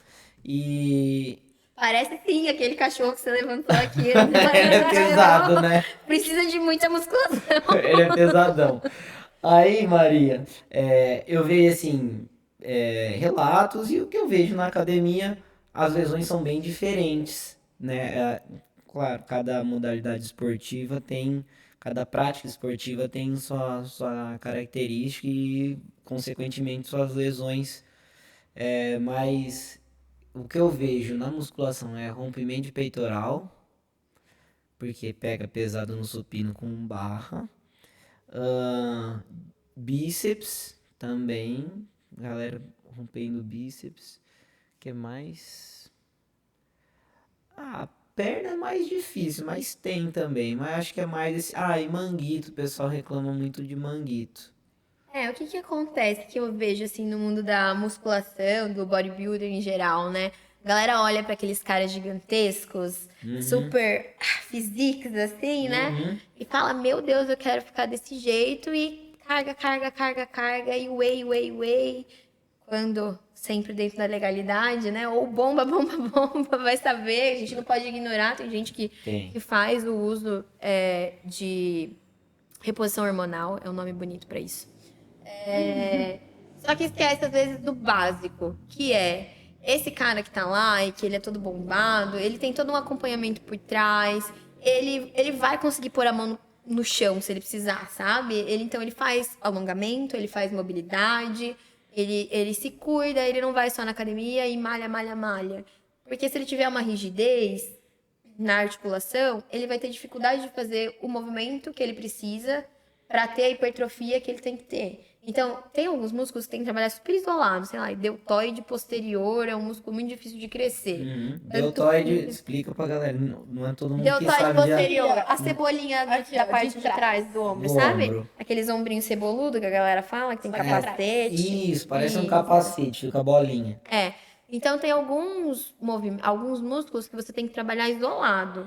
E Parece sim aquele cachorro que você levantou aqui. ele é pesado, né? Precisa de muita musculação. Ele é pesadão. Aí, Maria, eu vejo assim, relatos e o que eu vejo na academia, as lesões são bem diferentes, né? Claro, cada modalidade esportiva tem, cada prática esportiva tem sua característica e, consequentemente, suas lesões. Mas o que eu vejo na musculação é rompimento de peitoral, porque pega pesado no supino com barra. Ahn, Bíceps também. Galera rompendo bíceps. Que mais? Perna é mais difícil, mas tem também. Mas acho que é mais esse. E manguito. O pessoal reclama muito de manguito. O que que acontece que eu vejo, assim, no mundo da musculação, do bodybuilder em geral, né? A galera olha pra aqueles caras gigantescos, super físicos, assim, né? E fala, meu Deus, eu quero ficar desse jeito. E carga, carga, carga, carga. E whey, whey, whey. Quando sempre dentro da legalidade, né? Ou bomba, bomba, bomba, vai saber. A gente não pode ignorar. Tem gente que Tem. faz o uso de reposição hormonal. É um nome bonito pra isso. Só que esquece, às vezes, do básico, que é esse cara que tá lá e que ele é todo bombado, ele tem todo um acompanhamento por trás, ele vai conseguir pôr a mão no chão se ele precisar, sabe? Então ele faz alongamento, ele faz mobilidade, ele se cuida, ele não vai só na academia e malha, malha, malha. Porque se ele tiver uma rigidez na articulação, ele vai ter dificuldade de fazer o movimento que ele precisa para ter a hipertrofia que ele tem que ter. Então, tem alguns músculos que tem que trabalhar super isolados, sei lá, deltoide posterior é um músculo muito difícil de crescer. Deltoide, explica pra galera, não é todo mundo que Deltoide sabe posterior, a cebolinha da parte de trás do ombro, do sabe? ombro. Aqueles ombrinhos ceboludo que a galera fala, que tem capacete. Isso, parece um capacete, fica a bolinha. É. Então tem alguns músculos que você tem que trabalhar isolado.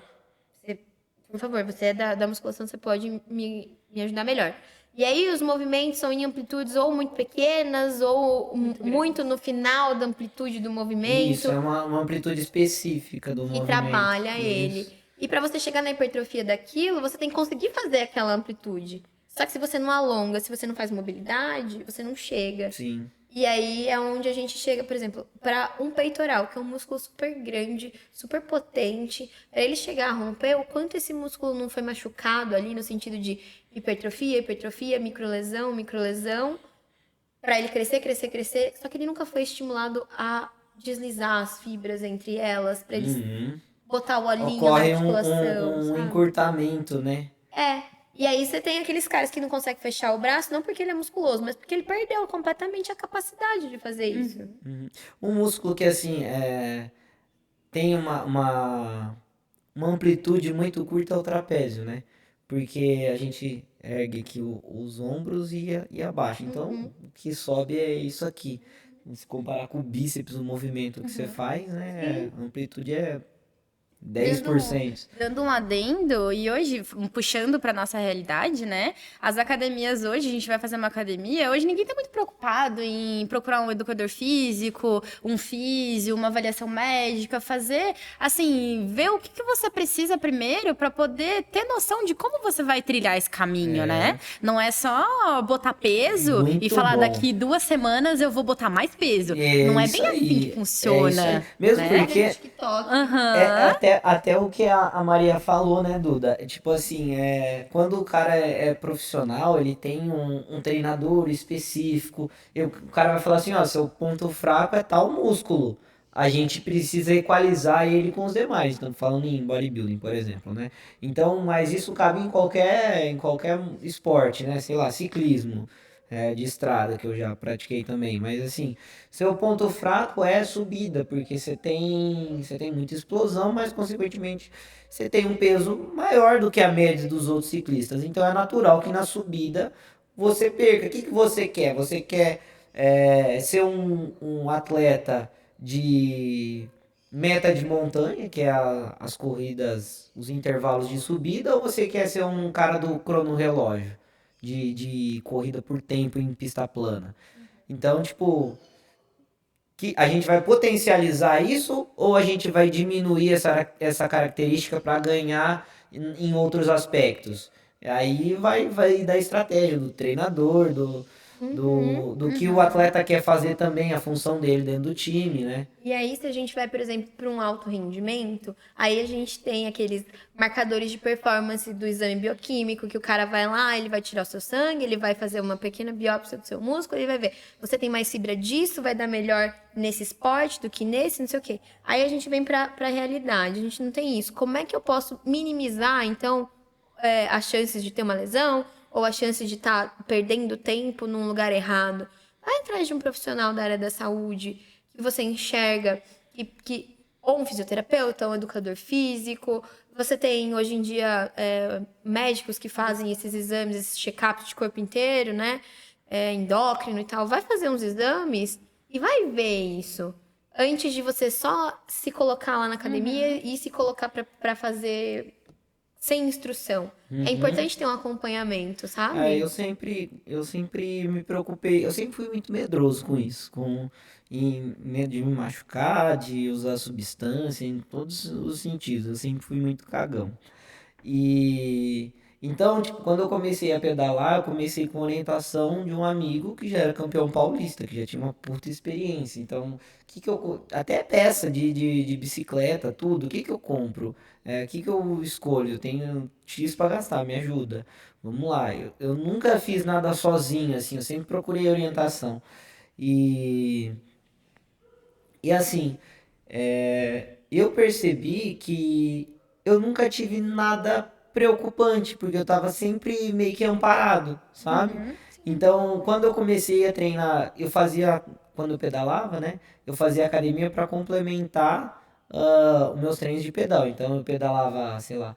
Por favor, você é da musculação, você pode me ajudar melhor. E aí os movimentos são em amplitudes ou muito pequenas ou muito no final da amplitude do movimento. Isso, é uma amplitude específica do Que movimento. trabalha Isso. ele. E para você chegar na hipertrofia daquilo, você tem que conseguir fazer aquela amplitude. Só que se você não alonga, se você não faz mobilidade, você não chega. Sim. E aí é onde a gente chega, por exemplo, para um peitoral, que é um músculo super grande, super potente, para ele chegar a romper, o quanto esse músculo não foi machucado ali no sentido de hipertrofia, microlesão, para ele crescer, só que ele nunca foi estimulado a deslizar as fibras entre elas, para eles botar o olhinho Ocorre na articulação, um sabe? encurtamento, né? E aí você tem aqueles caras que não conseguem fechar o braço, não porque ele é musculoso, mas porque ele perdeu completamente a capacidade de fazer isso. Um músculo que, assim, tem uma amplitude muito curta é o trapézio, né? Porque a gente ergue aqui os ombros e abaixa. Então, o que sobe é isso aqui. Se comparar com o bíceps, o movimento que você faz, né? A amplitude é 10%. Dando um adendo, e hoje, puxando para nossa realidade, né? As academias hoje, a gente vai fazer uma academia, hoje ninguém tá muito preocupado em procurar um educador físico, um físio, uma avaliação médica, fazer, assim, ver o que você precisa primeiro para poder ter noção de como você vai trilhar esse caminho, né? Não é só botar peso Muito e falar bom. daqui 2 semanas eu vou botar mais peso. Não é bem assim que funciona. Mesmo né? porque TikTok. até o que a Maria falou, né, Duda? Tipo assim, quando o cara é profissional, ele tem um treinador específico. O cara vai falar assim, ó, seu ponto fraco é tal músculo. A gente precisa equalizar ele com os demais. Estamos falando em bodybuilding, por exemplo, né? Então, mas isso cabe em qualquer esporte, né? Sei lá, ciclismo. De estrada, que eu já pratiquei também, mas assim, seu ponto fraco é subida, porque você tem muita explosão, mas consequentemente você tem um peso maior do que a média dos outros ciclistas, então é natural que na subida você perca. O que você quer? Você quer ser um atleta de meta de montanha, que é as corridas, os intervalos de subida, ou você quer ser um cara do crono-relógio? De corrida por tempo em pista plana. Então, tipo, que a gente vai potencializar isso ou a gente vai diminuir essa característica para ganhar em outros aspectos? Aí vai da estratégia do treinador, do que o atleta quer fazer também, a função dele dentro do time, né? E aí, se a gente vai, por exemplo, para um alto rendimento, aí a gente tem aqueles marcadores de performance do exame bioquímico, que o cara vai lá, ele vai tirar o seu sangue, ele vai fazer uma pequena biópsia do seu músculo, ele vai ver, você tem mais fibra disso, vai dar melhor nesse esporte do que nesse, não sei o quê. Aí a gente vem para a realidade, a gente não tem isso. Como é que eu posso minimizar, então, as chances de ter uma lesão ou as chances de estar perdendo tempo num lugar errado? Vai atrás de um profissional da área da saúde que você enxerga, ou um fisioterapeuta, ou um educador físico. Você tem, hoje em dia, médicos que fazem esses exames, esses check-ups de corpo inteiro, né? Endócrino e tal. Vai fazer uns exames e vai ver isso. Antes de você só se colocar lá na academia e se colocar para fazer sem instrução. É importante ter um acompanhamento, sabe? Eu sempre me preocupei, eu sempre fui muito medroso com isso, medo de me machucar, de usar substância, em todos os sentidos, eu sempre fui muito cagão. E então, tipo, quando eu comecei a pedalar, eu comecei com orientação de um amigo que já era campeão paulista, que já tinha uma puta experiência. Então, até peça de bicicleta, tudo, o que que eu compro? O que que eu escolho? Eu tenho X para gastar, me ajuda. Vamos lá. Eu nunca fiz nada sozinho, assim, eu sempre procurei orientação. E, e assim, eu percebi que eu nunca tive nada preocupante, porque eu tava sempre meio que amparado, sabe? Então, quando eu comecei a treinar, quando eu pedalava, né? Eu fazia academia para complementar os meus treinos de pedal. Então, eu pedalava, sei lá,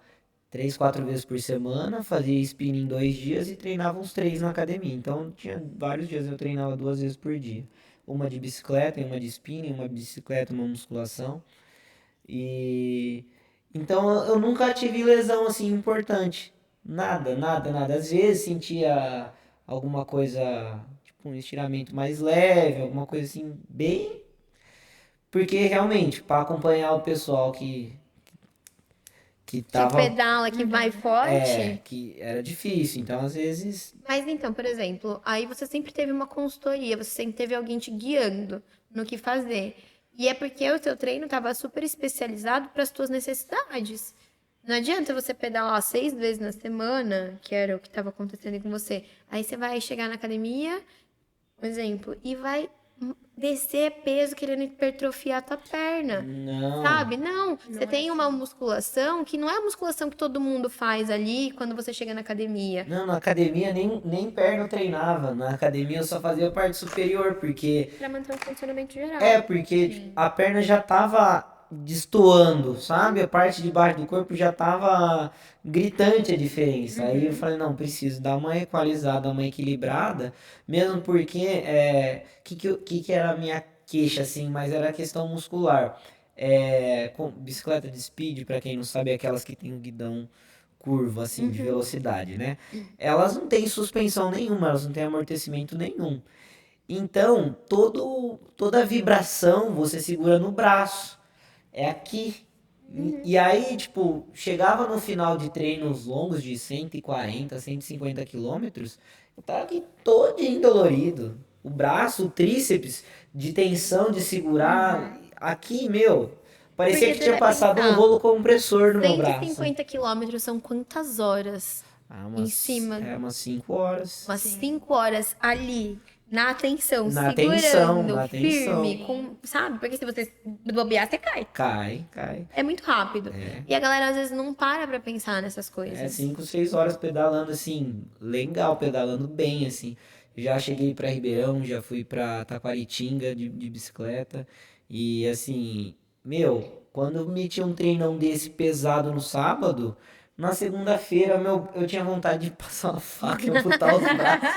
3, 4 vezes por semana, fazia spinning 2 dias e treinava uns 3 na academia. Então, tinha vários dias eu treinava 2 vezes por dia. Uma de bicicleta e uma de spinning, uma bicicleta, uma musculação. E então eu nunca tive lesão assim importante. Nada, nada, nada. Às vezes sentia alguma coisa, tipo um estiramento mais leve, alguma coisa assim, bem. Porque realmente, para acompanhar o pessoal que Que tava. pedala, que vai forte. Que era difícil. Então, às vezes. Mas então, por exemplo, aí você sempre teve uma consultoria, você sempre teve alguém te guiando no que fazer. E é porque o teu treino estava super especializado para as tuas necessidades. Não adianta você pedalar 6 vezes na semana, que era o que estava acontecendo com você. Aí você vai chegar na academia, por exemplo, e vai descer peso querendo hipertrofiar a tua perna. Não. Sabe? Não. Você tem uma musculação que não é a musculação que todo mundo faz ali quando você chega na academia. Não, na academia nem perna eu treinava. Na academia eu só fazia a parte superior, porque. Pra manter um funcionamento geral. Porque a perna já tava destoando, sabe? A parte de baixo do corpo já tava gritante a diferença. Aí eu falei, não, preciso dar uma equalizada, uma equilibrada, mesmo porque que era a minha queixa, assim, mas era a questão muscular. Com bicicleta de speed, para quem não sabe, é aquelas que tem o guidão curvo, assim, de velocidade, né? Elas não têm suspensão nenhuma, elas não têm amortecimento nenhum. Então, toda a vibração você segura no braço. É aqui. E aí, tipo, chegava no final de treinos longos de 140, 150 quilômetros, eu tava aqui todinho dolorido. O braço, o tríceps de tensão, de segurar. Aqui, meu, parecia Porque que você tinha vai passado um pensar, rolo compressor no meu braço. 150 quilômetros são quantas horas em cima? Umas 5 horas. Umas 5 horas ali, na atenção, Na segurando, atenção. firme, sabe? Porque se você bobear, você cai. Cai. É muito rápido. E a galera às vezes não para pra pensar nessas coisas. 5, 6 horas pedalando, assim, legal, pedalando bem, assim. Já cheguei pra Ribeirão, já fui pra Taquaritinga de bicicleta. E, assim, meu, quando eu meti um treinão desse pesado no sábado, na segunda-feira, eu tinha vontade de passar uma faca e amputar os braços.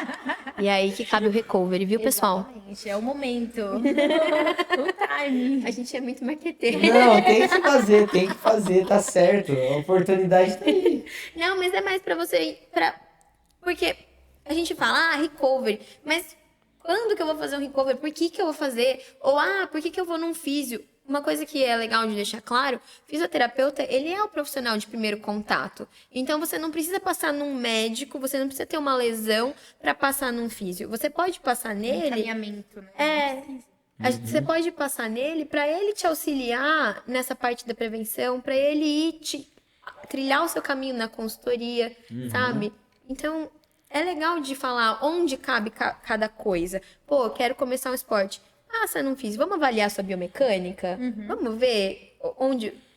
E aí que cabe o recovery, viu, pessoal? Exatamente, é o momento. O time. A gente é muito marqueteiro. Não, tem que fazer, tá certo. A oportunidade tá aí. Não, mas é mais pra você. Porque a gente fala, recovery, mas quando que eu vou fazer um recovery? Por que que eu vou fazer? Ou, por que que eu vou num físio? Uma coisa que é legal de deixar claro, fisioterapeuta, ele é o profissional de primeiro contato. Então, você não precisa passar num médico, você não precisa ter uma lesão para passar num físio. Você pode passar nele... Encaminhamento, né? Você pode passar nele para ele te auxiliar nessa parte da prevenção, para ele ir trilhar o seu caminho na consultoria, sabe? Então, é legal de falar onde cabe cada coisa. Pô, eu quero começar um esporte. Você não fiz. Vamos avaliar sua biomecânica? Vamos ver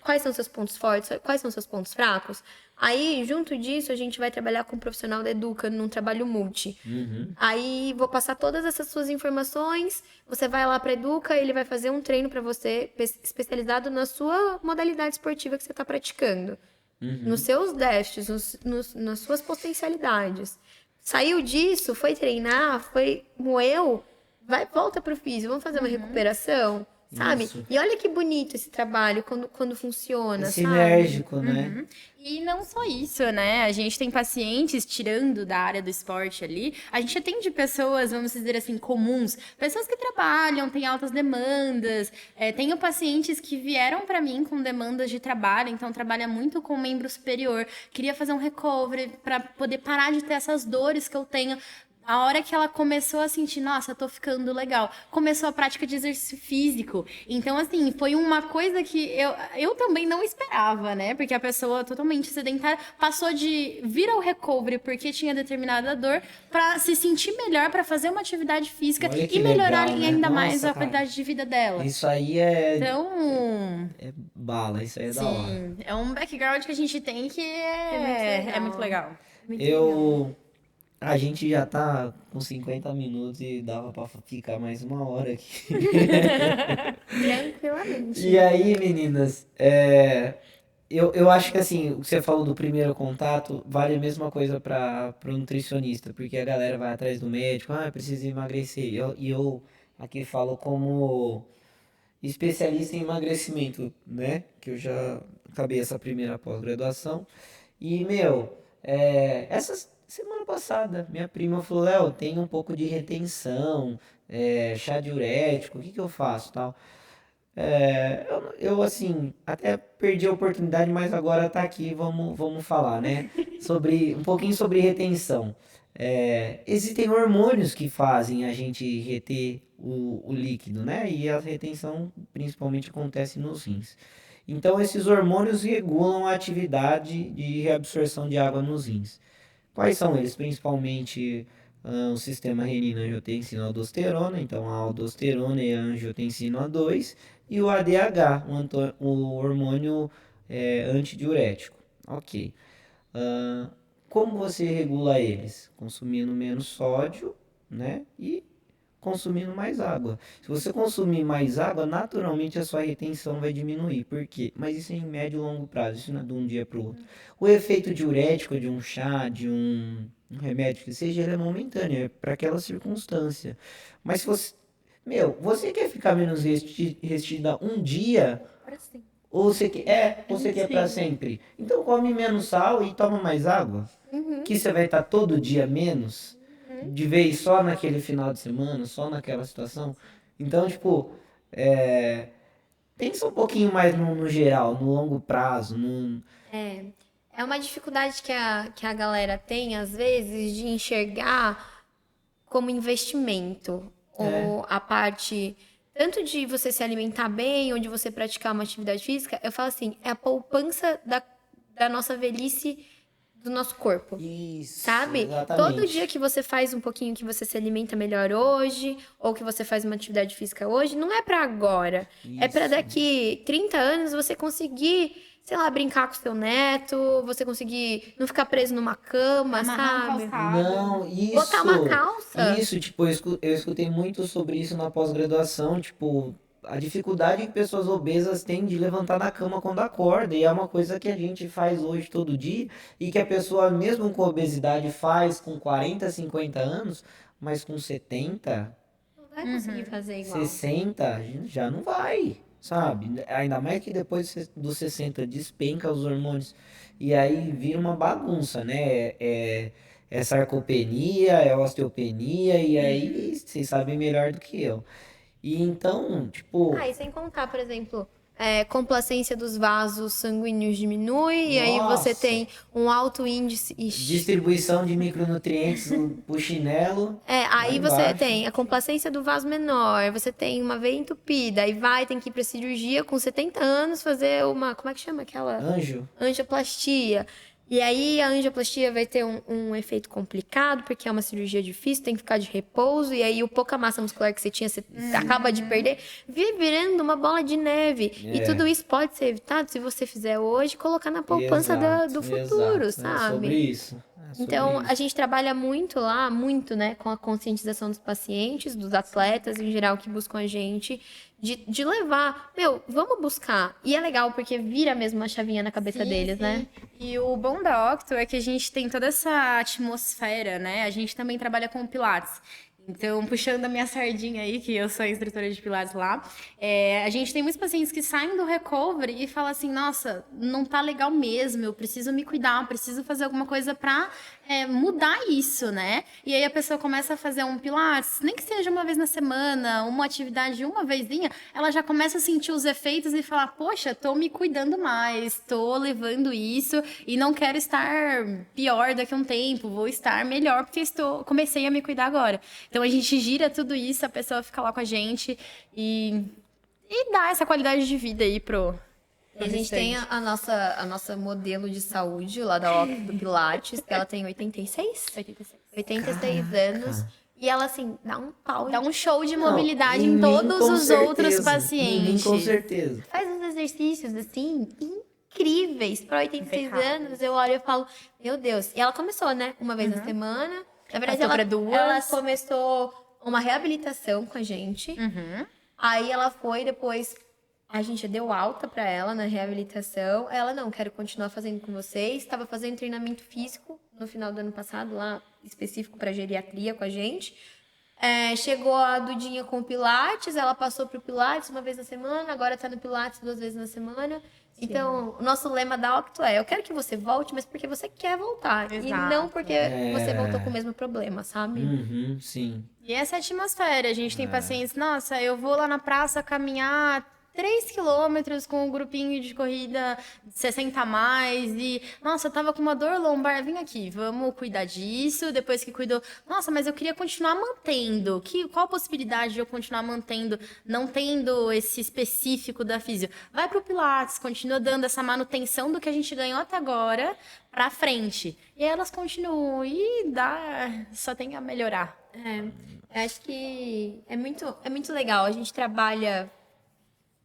quais são seus pontos fortes, quais são seus pontos fracos? Aí, junto disso, a gente vai trabalhar com um profissional da Educa num trabalho multi. Aí, vou passar todas essas suas informações, você vai lá para Educa, ele vai fazer um treino para você especializado na sua modalidade esportiva que você está praticando. Nos seus déficits, nas suas potencialidades. Saiu disso, foi treinar, moeu, volta pro físio, vamos fazer uma recuperação, sabe? Isso. E olha que bonito esse trabalho quando funciona, sabe? Sinérgico, né? E não só isso, né? A gente tem pacientes, tirando da área do esporte ali, a gente atende pessoas, vamos dizer assim, comuns, pessoas que trabalham, têm altas demandas. Tenho pacientes que vieram para mim com demandas de trabalho, então trabalha muito com membro superior, queria fazer um recovery para poder parar de ter essas dores que eu tenho A hora que ela começou a sentir, nossa, tô ficando legal, começou a prática de exercício físico. Então, assim, foi uma coisa que eu também não esperava, né? Porque a pessoa totalmente sedentária passou de vir ao recovery porque tinha determinada dor pra se sentir melhor, pra fazer uma atividade física Olha que e melhorar legal, né? ainda mais Nossa, a cara. qualidade de vida dela. Isso aí é, Então, é bala, isso aí é da hora. sim, é um background que a gente tem que é muito legal. Muito legal. A gente já tá com 50 minutos e dava pra ficar mais uma hora aqui. Tranquilamente. E aí, meninas, eu acho que assim, o que você falou do primeiro contato vale a mesma coisa para o nutricionista, porque a galera vai atrás do médico, precisa emagrecer. E eu aqui falo como especialista em emagrecimento, né? Que eu já acabei essa primeira pós-graduação. E, meu, essa semana passada, minha prima falou, Léo, tem um pouco de retenção, chá diurético, o que que eu faço, tal? Assim, até perdi a oportunidade, mas agora tá aqui, vamos falar, né? Um pouquinho sobre retenção. Existem hormônios que fazem a gente reter o líquido, né? E a retenção principalmente acontece nos rins. Então, esses hormônios regulam a atividade de reabsorção de água nos rins. Quais são eles? Principalmente o sistema renina-angiotensina-aldosterona, então a aldosterona e a angiotensina 2, e o ADH, o hormônio antidiurético. Ok. Como você regula eles? Consumindo menos sódio, né? E consumindo mais água. Se você consumir mais água, naturalmente a sua retenção vai diminuir. Por quê? Mas isso é em médio e longo prazo, isso não é de um dia para o outro. O efeito diurético de um chá, de um remédio que seja, ele é momentâneo, é para aquela circunstância. Mas se você, você quer ficar menos restringida um dia, ou você quer para sempre? Então come menos sal e toma mais água. Que você vai estar todo dia menos, de vez só naquele final de semana, só naquela situação. Então, tipo, pensa um pouquinho mais no geral, no longo prazo. É uma dificuldade que a galera tem, às vezes, de enxergar como investimento. Ou a parte, tanto de você se alimentar bem, ou de você praticar uma atividade física, eu falo assim, é a poupança da nossa velhice, do nosso corpo. Isso, Sabe? exatamente. Todo dia que você faz um pouquinho, que você se alimenta melhor hoje, ou que você faz uma atividade física hoje, não é pra agora. É pra Isso. daqui 30 anos você conseguir, sei lá, brincar com seu neto, você conseguir não ficar preso numa cama, Amarrar um sabe? calçado. Não, isso. Botar uma calça. Isso, tipo, eu escutei muito sobre isso na pós-graduação, tipo, a dificuldade que pessoas obesas têm de levantar da cama quando acorda, e é uma coisa que a gente faz hoje todo dia, e que a pessoa, mesmo com obesidade, faz com 40, 50 anos, mas com 70, Não vai conseguir fazer igual. 60, já não vai, sabe? Ainda mais que depois dos 60 despenca os hormônios, e aí vira uma bagunça, né? É sarcopenia, é osteopenia, e aí vocês sabem melhor do que eu. E então, tipo, E sem contar, por exemplo, complacência dos vasos sanguíneos diminui, e aí você Nossa. tem um alto índice. Ixi. distribuição de micronutrientes pro chinelo. Aí lá você embaixo. tem a complacência do vaso menor, você tem uma veia entupida, aí tem que ir pra cirurgia com 70 anos fazer uma, como é que chama aquela? Anjo. Angioplastia. E aí a angioplastia vai ter um efeito complicado, porque é uma cirurgia difícil, tem que ficar de repouso, e aí o pouca massa muscular que você tinha, você acaba de perder, vive virando uma bola de neve. E tudo isso pode ser evitado se você fizer hoje e colocar na poupança do futuro, exato. sabe? É sobre isso. Então, a gente trabalha muito lá, muito, né, com a conscientização dos pacientes, dos atletas em geral que buscam a gente, de levar, vamos buscar. E é legal porque vira mesmo uma chavinha na cabeça deles, né? E o bom da Octo é que a gente tem toda essa atmosfera, né? A gente também trabalha com Pilates. Então, puxando a minha sardinha aí, que eu sou instrutora de Pilates lá, a gente tem muitos pacientes que saem do recovery e falam assim, nossa, não tá legal mesmo, eu preciso me cuidar, preciso fazer alguma coisa pra mudar isso, né? E aí a pessoa começa a fazer um Pilates, nem que seja uma vez na semana, uma atividade uma vezinha, ela já começa a sentir os efeitos e falar, poxa, tô me cuidando mais, tô levando isso e não quero estar pior daqui a um tempo, vou estar melhor porque comecei a me cuidar agora. Então a gente gira tudo isso, a pessoa fica lá com a gente e dá essa qualidade de vida aí pro E a gente tem a nossa modelo de saúde lá da Octo do Pilates, que ela tem 86? 86 anos. E ela, assim, dá um pau. Dá um show de Não, mobilidade em em mim, todos com os certeza. outros Em mim, pacientes. com certeza. Faz uns exercícios, assim, incríveis. Para 86 Impecáveis. anos, eu olho e falo, meu Deus. E ela começou, né? Uma vez na semana. Na verdade, Passou pra duas. ela começou uma reabilitação com a gente. Aí ela foi, depois a gente deu alta pra ela na reabilitação. Ela, não, quero continuar fazendo com vocês. Estava fazendo treinamento físico no final do ano passado, lá específico pra geriatria com a gente. Chegou a Dudinha com o Pilates, ela passou pro Pilates uma vez na semana, agora tá no Pilates 2 vezes na semana. Então, o nosso lema da Octo eu quero que você volte, mas porque você quer voltar. E Exato. não porque você voltou com o mesmo problema, sabe? Uhum, sim. E essa atmosfera, a gente tem pacientes, nossa, eu vou lá na praça caminhar 3 quilômetros com um grupinho de corrida 60 a mais e, nossa, eu tava com uma dor lombar, vem aqui, vamos cuidar disso, depois que cuidou, nossa, mas eu queria continuar mantendo, qual a possibilidade de eu continuar mantendo, não tendo esse específico da físio? Vai pro Pilates, continua dando essa manutenção do que a gente ganhou até agora pra frente. E elas continuam e só tem a melhorar. Eu acho que é muito legal. A gente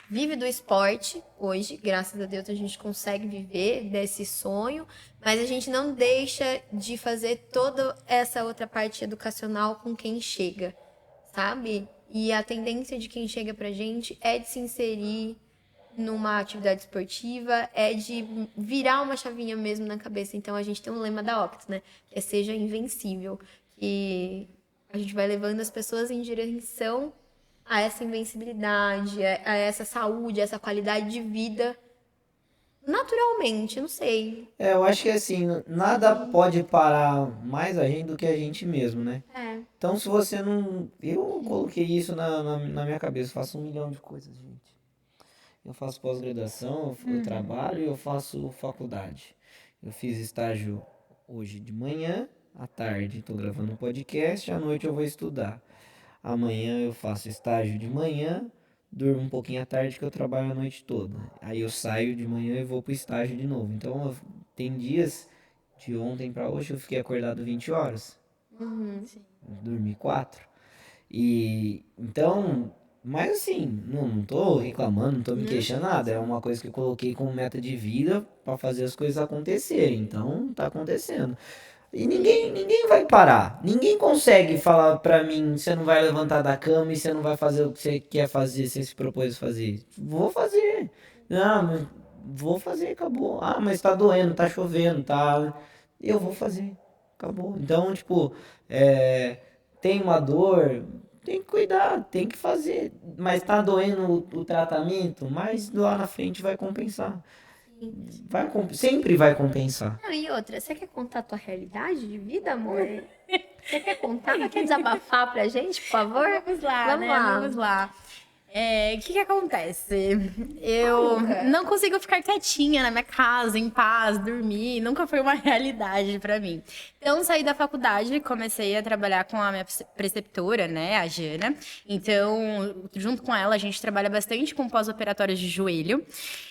vive do esporte hoje, graças a Deus a gente consegue viver desse sonho, mas a gente não deixa de fazer toda essa outra parte educacional com quem chega, sabe? E a tendência de quem chega pra gente é de se inserir numa atividade esportiva, é de virar uma chavinha mesmo na cabeça. Então a gente tem um lema da Octo, né? Que é seja invencível. E a gente vai levando as pessoas em direção a essa invencibilidade, a essa saúde, a essa qualidade de vida naturalmente, não sei. Eu acho que assim, nada pode parar mais a gente do que a gente mesmo, né? Então se você não... Eu coloquei isso na minha cabeça, eu faço 1 milhão de coisas, gente. Eu faço pós-graduação, eu trabalho e eu faço faculdade. Eu fiz estágio hoje de manhã, à tarde estou gravando um podcast, à noite eu vou estudar. Amanhã eu faço estágio de manhã, durmo um pouquinho à tarde que eu trabalho a noite toda. Aí eu saio de manhã e vou pro estágio de novo. Então tem dias, de ontem para hoje, eu fiquei acordado 20 horas. Dormi 4. E então, mas assim, não tô reclamando, não tô me queixando nada. É uma coisa que eu coloquei como meta de vida para fazer as coisas acontecerem. Então tá acontecendo. E ninguém vai parar. Ninguém consegue falar pra mim, você não vai levantar da cama e você não vai fazer o que você quer fazer, você se propôs fazer. Vou fazer. Não, mas vou fazer, acabou. Ah, mas tá doendo, tá chovendo, tá... Eu vou fazer, acabou. Então, tipo, tem uma dor, tem que cuidar, tem que fazer. Mas tá doendo o tratamento, mas lá na frente vai compensar. Sempre vai compensar. Não, e outra, você quer contar a tua realidade de vida, amor? Você quer contar? Quer desabafar pra gente, por favor? Vamos lá. O que acontece? Eu não consigo ficar quietinha na minha casa, em paz, dormir. Nunca foi uma realidade pra mim. Então, saí da faculdade, comecei a trabalhar com a minha preceptora, né, a Jana. Então, junto com ela, a gente trabalha bastante com pós-operatórios de joelho.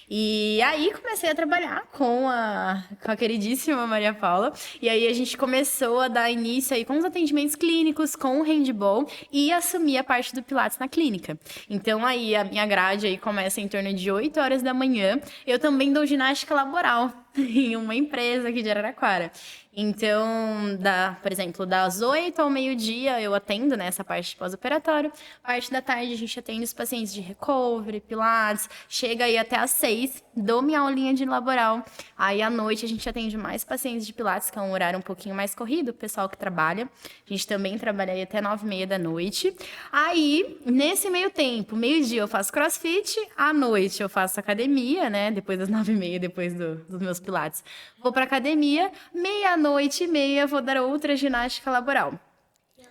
E aí, comecei a trabalhar com a queridíssima Maria Paula. E aí, a gente começou a dar início aí com os atendimentos clínicos, com o handball e assumir a parte do Pilates na clínica. Então, aí, a minha grade aí começa em torno de 8 horas da manhã. Eu também dou ginástica laboral. em uma empresa aqui de Araraquara. Então, por exemplo, das 8 ao meio-dia eu atendo, né, essa parte de pós-operatório. Parte da tarde a gente atende os pacientes de recovery, pilates. Chega aí até às 6, dou minha aulinha de laboral. Aí à noite a gente atende mais pacientes de pilates, que é um horário um pouquinho mais corrido, o pessoal que trabalha. A gente também trabalha aí até 9h30 da noite. Aí, nesse meio tempo, meio-dia eu faço crossfit, à noite eu faço academia, né, depois das 9h30, depois dos meus pilates. Vou pra academia, meia-noite e meia vou dar outra ginástica laboral.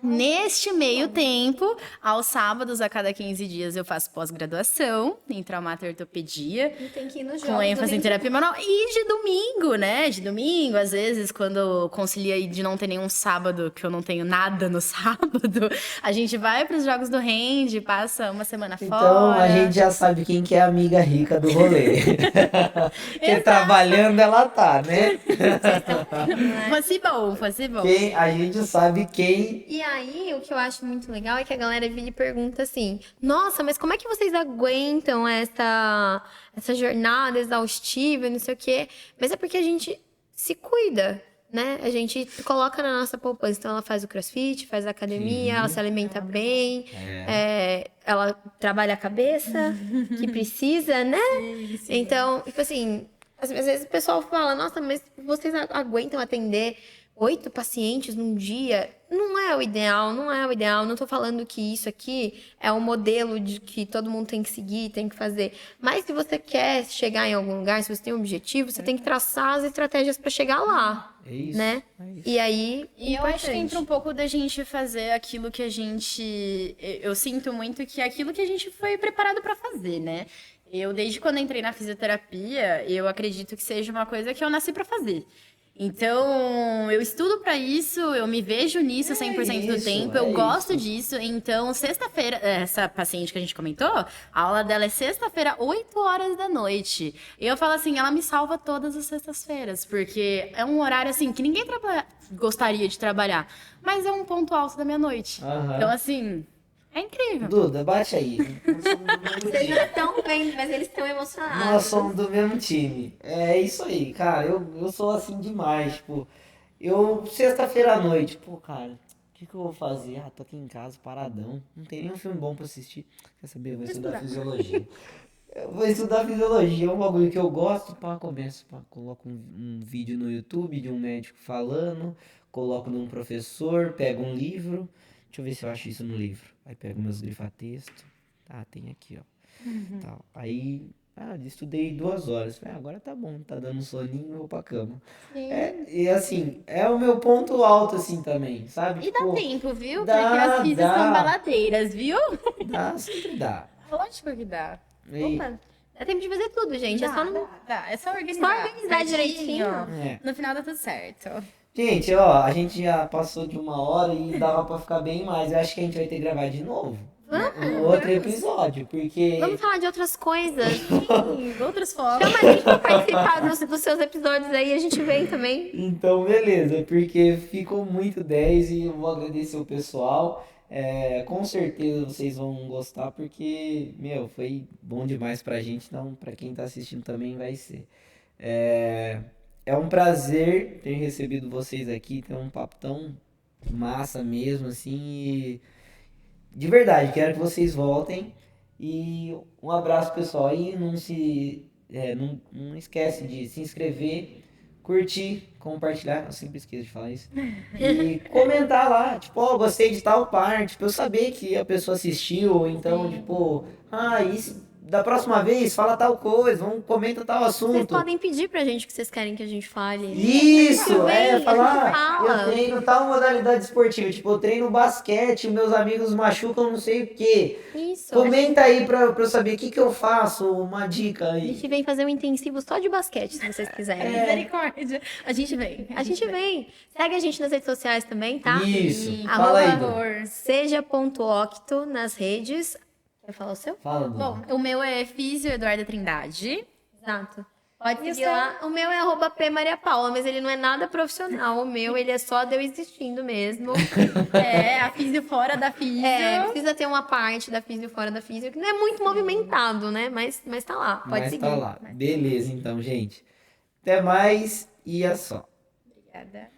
Neste meio tempo, aos sábados, a cada 15 dias, eu faço pós-graduação em traumato-ortopedia, E tem que ir nos com jogos ênfase em terapia manual. E de domingo, né? De domingo, às vezes, quando concilia aí de não ter nenhum sábado, que eu não tenho nada no sábado, a gente vai para os Jogos do Hand, passa uma semana Então fora. a gente já sabe quem que é a amiga rica do rolê. Porque trabalhando ela tá, né? Fosse bom. A gente sabe quem. E aí, o que eu acho muito legal é que a galera vira e pergunta assim: nossa, mas como é que vocês aguentam essa jornada exaustiva e não sei o quê? Mas é porque a gente se cuida, né? A gente coloca na nossa poupança. Então, ela faz o crossfit, faz a academia, ela se alimenta bem, ela trabalha a cabeça, que precisa, né? Então, tipo assim, às vezes o pessoal fala: nossa, mas vocês aguentam atender 8 pacientes num dia? Não é o ideal, não é o ideal. Não tô falando que isso aqui é o modelo de que todo mundo tem que seguir, tem que fazer. Mas se você quer chegar em algum lugar, se você tem um objetivo, você tem que traçar as estratégias para chegar lá, É isso, né? é isso. E aí, E eu acho que entra um importante. pouco da gente fazer aquilo que a gente... Eu sinto muito que é aquilo que a gente foi preparado para fazer, né? Eu, desde quando entrei na fisioterapia, eu acredito que seja uma coisa que eu nasci para fazer. Então, eu estudo para isso, eu me vejo nisso 100% do isso, tempo, é eu gosto isso. disso. Então, sexta-feira, essa paciente que a gente comentou, a aula dela é sexta-feira, 8 horas da noite. E eu falo assim, ela me salva todas as sextas-feiras, porque é um horário assim que ninguém gostaria de trabalhar, mas é um ponto alto da minha noite. Aham. Então, assim, é incrível. Duda, bate aí. Nós somos do mesmo Vocês time. não estão vendo, mas eles estão emocionados. Nós somos do mesmo time. É isso aí, cara. Eu sou assim demais. Tipo, sexta-feira à noite, pô, cara, o que eu vou fazer? Ah, tô aqui em casa, paradão. Não tem nenhum filme bom pra assistir. Quer saber? Eu vou estudar fisiologia. Eu vou estudar fisiologia, é um bagulho que eu gosto, pá, começo, pá, coloco um vídeo no YouTube de um médico falando, coloco num professor, pego um livro, deixa eu ver se eu acho isso no livro. Aí pego meus grifa-texto, tá, tem aqui, ó, tal. Aí, estudei 2 horas, falei, agora tá bom, tá dando um soninho, eu vou pra cama. E assim, é o meu ponto alto, assim, também, sabe? E dá Tipo, tempo, viu? dá, Porque as físicas dá. são baladeiras, viu? Sempre dá. Lógico que dá. E- Opa, dá tempo de fazer tudo, gente. É só não... Dá. É só organizar. Só organizar direitinho. É. No final dá tudo certo. Gente, ó, a gente já passou de 1 hora e dava pra ficar bem mais. Eu acho que a gente vai ter que gravar de novo. Um outro episódio, porque. Vamos falar de outras coisas. Outros focos. Chama a gente pra participar dos seus episódios aí, a gente vem também. Então, beleza, porque ficou muito 10 e eu vou agradecer o pessoal. Com certeza vocês vão gostar, porque, meu, foi bom demais pra gente, então pra quem tá assistindo também vai ser. É um prazer ter recebido vocês aqui, ter um papo tão massa mesmo, assim, e de verdade, quero que vocês voltem. E um abraço, pessoal. Aí não esquece de se inscrever, curtir, compartilhar. Eu sempre esqueço de falar isso. E comentar lá, tipo, ó, gostei de tal parte, pra eu saber que a pessoa assistiu. Ou então, tipo, da próxima vez fala tal coisa, comenta tal Vocês assunto. podem pedir pra gente o que vocês querem que a gente fale. Isso, Vem, falar, a gente fala. eu treino tal modalidade esportiva, tipo, eu treino basquete, meus amigos machucam não sei o quê. Isso. Comenta aí pra eu saber o que eu faço, uma dica A aí. gente vem fazer um intensivo só de basquete, se vocês quiserem. Misericórdia. A gente vem. A gente vem. Segue a gente nas redes sociais também, tá? Isso, Arroba fala aí, Dom. seja.octo nas redes. Quer falar o seu? Fala, Dom. Bom, o meu é Físio Eduarda Trindade. Exato. Pode E seguir o lá. O meu é arroba P Maria Paula, mas ele não é nada profissional. O meu, ele é só de eu existindo mesmo. A Físio fora da Físio. Precisa ter uma parte da físio fora da físio, que não é muito movimentado, né? Mas tá lá, pode Mas seguir. tá lá. Beleza, então, gente. Até mais e é só. Obrigada.